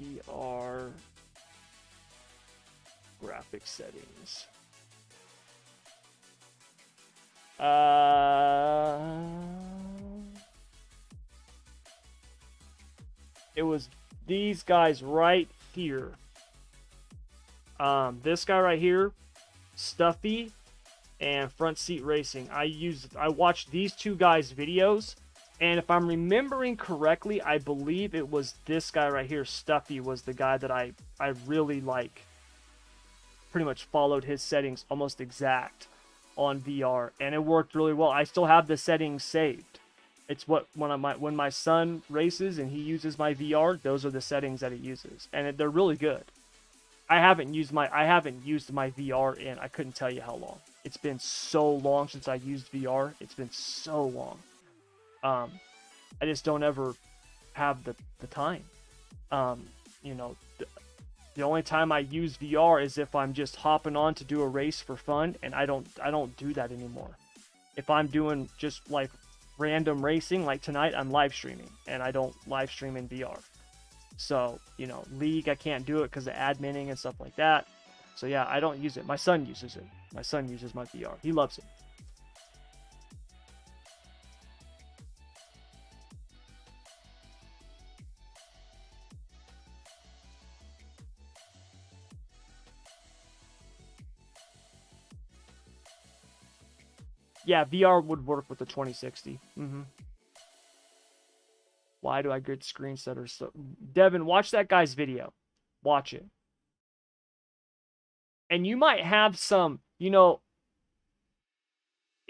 [SPEAKER 1] VR... graphic settings. It was these guys right here. This guy right here, Stuffy, and Front Seat Racing. I watched these two guys' videos, and if I'm remembering correctly, I believe it was this guy right here, Stuffy, was the guy that I really like. Pretty much followed his settings almost exact on VR, and it worked really well. I still have the settings saved. It's what when my son races and he uses my VR, those are the settings that he uses, and they're really good. I haven't used my VR in I couldn't tell you how long. It's been so long since I used VR. It's been so long. I just don't ever have the time. You know. The only time I use VR is if I'm just hopping on to do a race for fun, and I don't do that anymore. If I'm doing just like random racing, like tonight, I'm live streaming, and I don't live stream in VR. So, you know, League, I can't do it because of adminning and stuff like that. So yeah, I don't use it. My son uses it. My son uses my VR. He loves it. Yeah, VR would work with the 2060. Why do I get screen setters? So, Devin, watch that guy's video. Watch it. And you might have some, you know,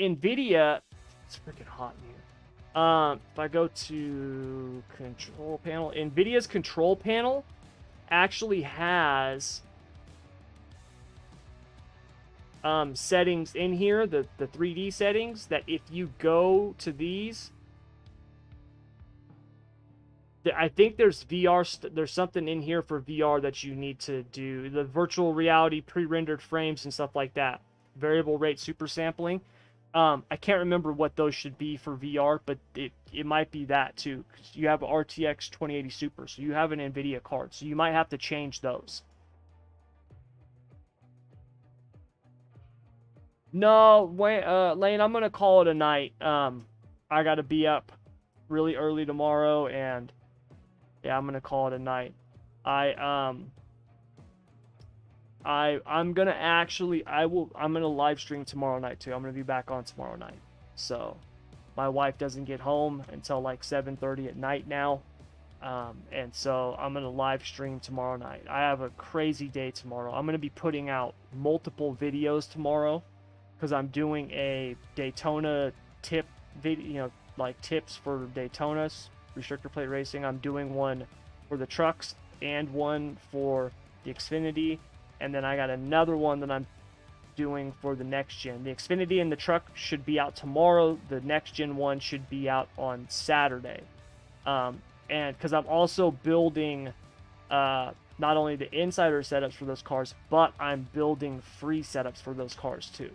[SPEAKER 1] NVIDIA. It's freaking hot in here. If I go to control panel, NVIDIA's control panel actually has settings in here, the 3D settings, that if you go to these, I think there's VR, there's something in here for VR that you need to do. The virtual reality pre-rendered frames and stuff like that. Variable rate super sampling. I can't remember what those should be for VR, but it might be that too. 'Cause you have an RTX 2080 Super, so you have an NVIDIA card, so you might have to change those. No, wait, Lane, I'm gonna call it a night. I gotta be up really early tomorrow, and yeah, I'm gonna call it a night. I'm gonna live stream tomorrow night too. I'm gonna be back on tomorrow night. So my wife doesn't get home until like 7:30 at night now. And so I'm going to live stream tomorrow night. I have a crazy day tomorrow. I'm going to be putting out multiple videos tomorrow because I'm doing a Daytona tip video, you know, like tips for Daytona's restrictor plate racing. I'm doing one for the trucks and one for the Xfinity. And then I got another one that I'm doing for the next gen. The Xfinity and the truck should be out tomorrow. The next gen one should be out on Saturday. And because I'm also building not only the insider setups for those cars, but I'm building free setups for those cars too.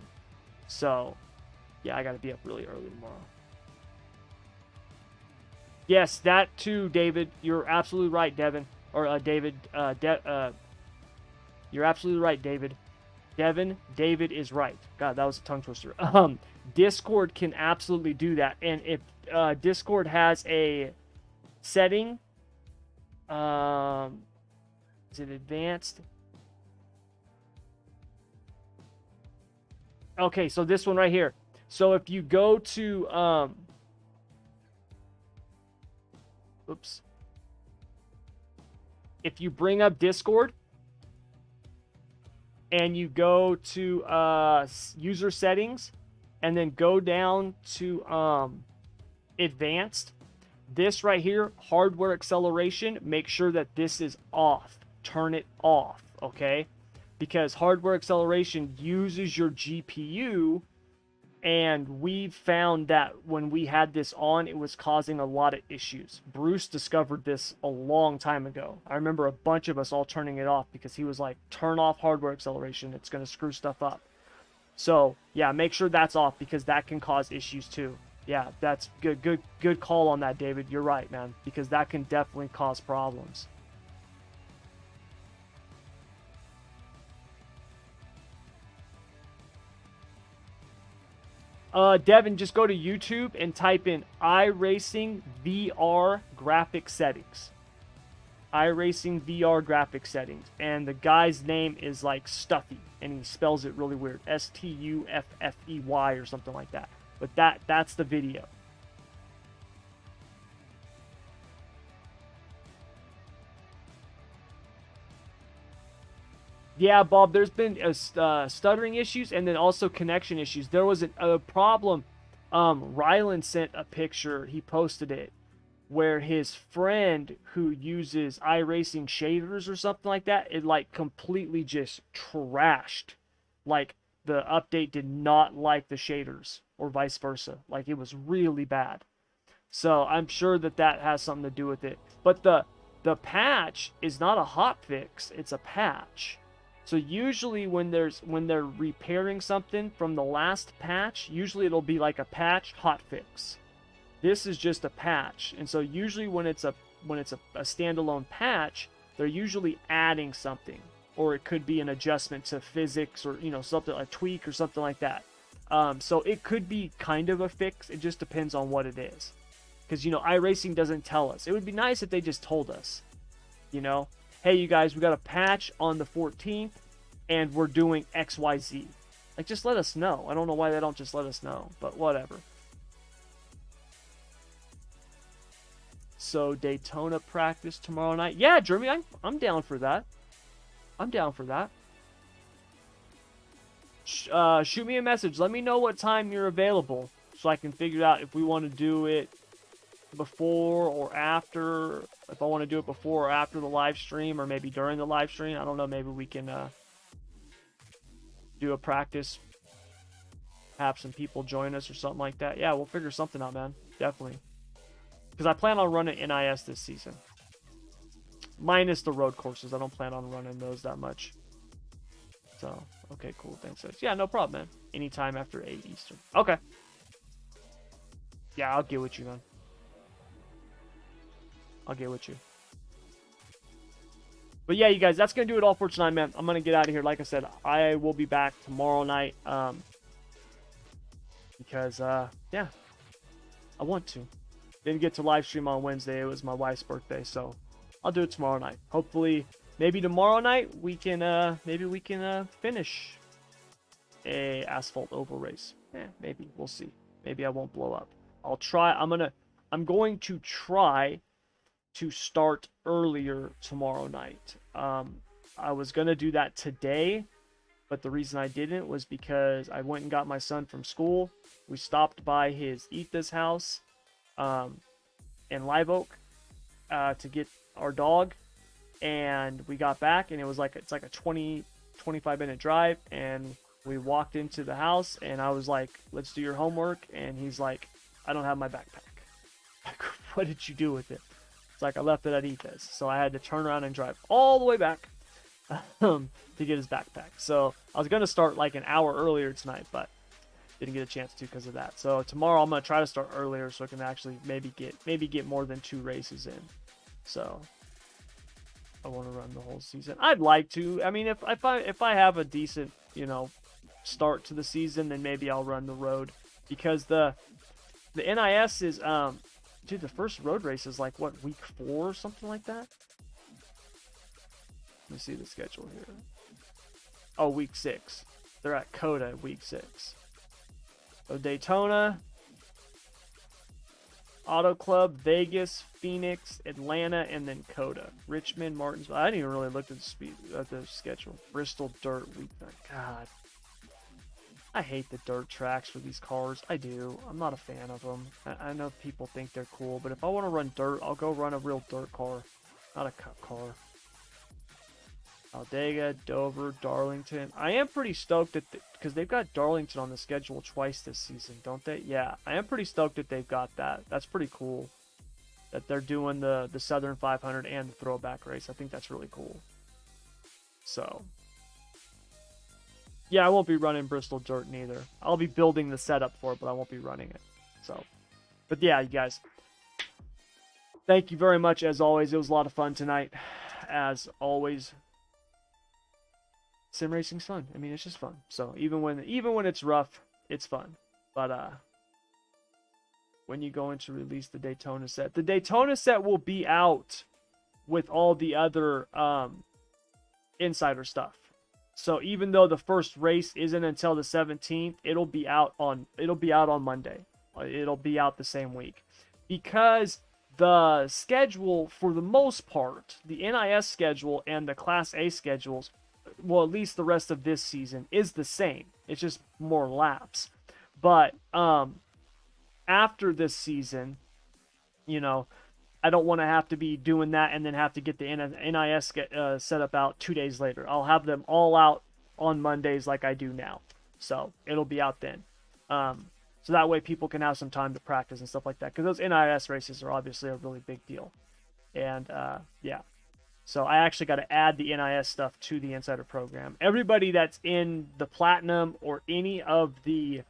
[SPEAKER 1] So, yeah, I got to be up really early tomorrow. Yes, that too, David. You're absolutely right, Devin. Or David. You're absolutely right, David. Devin, David is right. God, that was a tongue twister. Discord can absolutely do that. And if Discord has a setting, is it advanced? Okay, so this one right here. So if you go to oops. If you bring up Discord and you go to user settings and then go down to advanced, this right here, hardware acceleration, make sure that this is off. Turn it off, okay? Because hardware acceleration uses your GPU, and we found that when we had this on, it was causing a lot of issues. Bruce discovered this a long time ago. I remember a bunch of us all turning it off because he was like, turn off hardware acceleration. It's going to screw stuff up. So, yeah, make sure that's off because that can cause issues too. Yeah, that's good call on that, David. You're right, man, because that can definitely cause problems. Devin, just go to YouTube and type in iRacing VR graphic settings. iRacing VR graphic settings. And the guy's name is like Stuffy, and he spells it really weird. Stuffey or something like that. But that's the video. Yeah, Bob, there's been stuttering issues and then also connection issues. There was a problem. Rylan sent a picture. He posted it where his friend who uses iRacing shaders or something like that, it like completely just trashed. Like the update did not like the shaders or vice versa. Like it was really bad. So I'm sure that has something to do with it. But the patch is not a hot fix. It's a patch. So usually when they're repairing something from the last patch, usually it'll be like a patch hot fix. This is just a patch. And so usually when it's a standalone patch, they're usually adding something, or it could be an adjustment to physics, or something, a tweak or something like that. So it could be kind of a fix. It just depends on what it is. Because iRacing doesn't tell us. It would be nice if they just told us. Hey, you guys, we got a patch on the 14th, and we're doing XYZ. Like, just let us know. I don't know why they don't just let us know, but whatever. So, Daytona practice tomorrow night. Yeah, Jeremy, I'm down for that. I'm down for that. Shoot me a message. Let me know what time you're available so I can figure out if we want to do it before or after. If I want to do it before or after the live stream, or maybe during the live stream. I don't know. Maybe we can do a practice, have some people join us or something like that. Yeah, we'll figure something out, man. Definitely. Because I plan on running NIS this season. Minus the road courses. I don't plan on running those that much. So, okay, cool. Thanks, guys. Yeah, no problem, man. Anytime after 8 Eastern. Okay. Yeah, I'll get with you, man. I'll get with you. But yeah, you guys, that's going to do it all for tonight, man. I'm going to get out of here. Like I said, I will be back tomorrow night. Because, yeah, I want to. Didn't get to live stream on Wednesday. It was my wife's birthday, so I'll do it tomorrow night. Hopefully, maybe tomorrow night we can, finish a asphalt oval race. Maybe. We'll see. Maybe I won't blow up. I'll try. I'm going to try to start earlier tomorrow night. I was going to do that today, but the reason I didn't was because I went and got my son from school. We stopped by his Etha's house in Live Oak to get our dog, and we got back, and it's like a 25 minute drive, and we walked into the house, and I was like, let's do your homework, and he's like, I don't have my backpack. Like, what did you do with it? It's like, I left it at Etha's, so I had to turn around and drive all the way back to get his backpack. So I was going to start like an hour earlier tonight, but didn't get a chance to because of that. So tomorrow I'm going to try to start earlier so I can actually maybe get more than 2 races in. So I want to run the whole season. I'd like to. I mean, if I have a decent, start to the season, then maybe I'll run the road, because the NIS is dude, the first road race is like what, week 4 or something like that. Let me see the schedule here. Oh, week 6. They're at Coda week 6. So Daytona, Auto Club, Vegas, Phoenix, Atlanta, and then Coda. Richmond, Martinsville. I didn't even really look at the schedule. Bristol Dirt Week. God. I hate the dirt tracks for these cars. I do. I'm not a fan of them. I know people think they're cool, but if I want to run dirt, I'll go run a real dirt car, not a cup car. Aldega, Dover, Darlington. I am pretty stoked that because they've got Darlington on the schedule twice this season, don't they? Yeah, I am pretty stoked that they've got that. That's pretty cool that they're doing the Southern 500 and the throwback race. I think that's really cool. So, yeah, I won't be running Bristol Dirt neither. I'll be building the setup for it, but I won't be running it. So, but yeah, you guys, thank you very much as always. It was a lot of fun tonight, as always. Sim racing's fun. I mean, it's just fun. So even when it's rough, it's fun. But when you go in to release the Daytona set will be out with all the other insider stuff. So even though the first race isn't until the 17th, it'll be out on Monday. It'll be out the same week, because the schedule, for the most part, the NIS schedule and the Class A schedules, well, at least the rest of this season, is the same. It's just more laps. But after this season, I don't want to have to be doing that and then have to get the NIS setup out 2 days later. I'll have them all out on Mondays like I do now. So it'll be out then. So that way people can have some time to practice and stuff like that, because those NIS races are obviously a really big deal. And yeah. So I actually got to add the NIS stuff to the Insider program. Everybody that's in the Platinum or any of the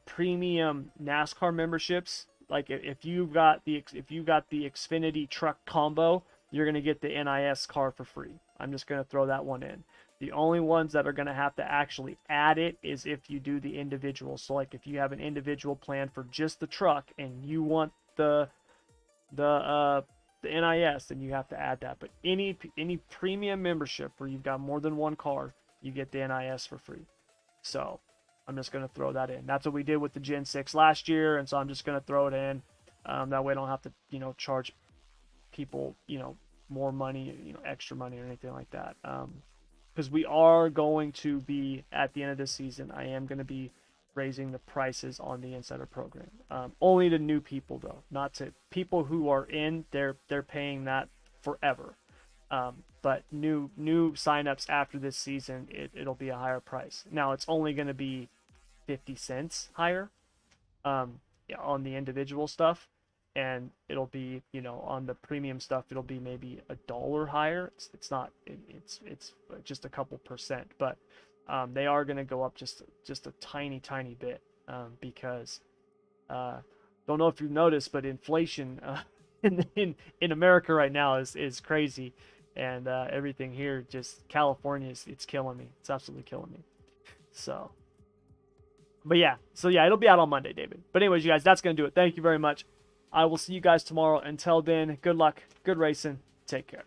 [SPEAKER 1] premium NASCAR memberships, like if you got the Xfinity truck combo, you're gonna get the NIS car for free. I'm just gonna throw that one in. The only ones that are gonna have to actually add it is if you do the individual. So like if you have an individual plan for just the truck and you want the NIS, then you have to add that. But any premium membership where you've got more than one car, you get the NIS for free. So I'm just going to throw that in. That's what we did with the Gen 6 last year, and so I'm just going to throw it in. That way I don't have to, charge people, more money, extra money or anything like that. Because we are going to be, at the end of this season, I am going to be raising the prices on the Insider program. Only to new people, though. Not to people who are in, they're paying that forever. But new signups after this season, it'll be a higher price. Now it's only going to be 50 cents higher on the individual stuff, and it'll be, on the premium stuff, it'll be maybe $1 higher. It's not, it's just a couple percent, but they are going to go up just a tiny bit, because don't know if you've noticed, but inflation in America right now is crazy. And everything here, just California, it's killing me. It's absolutely killing me. So yeah, it'll be out on Monday, David. But anyways, you guys, that's going to do it. Thank you very much. I will see you guys tomorrow. Until then, good luck, good racing. Take care.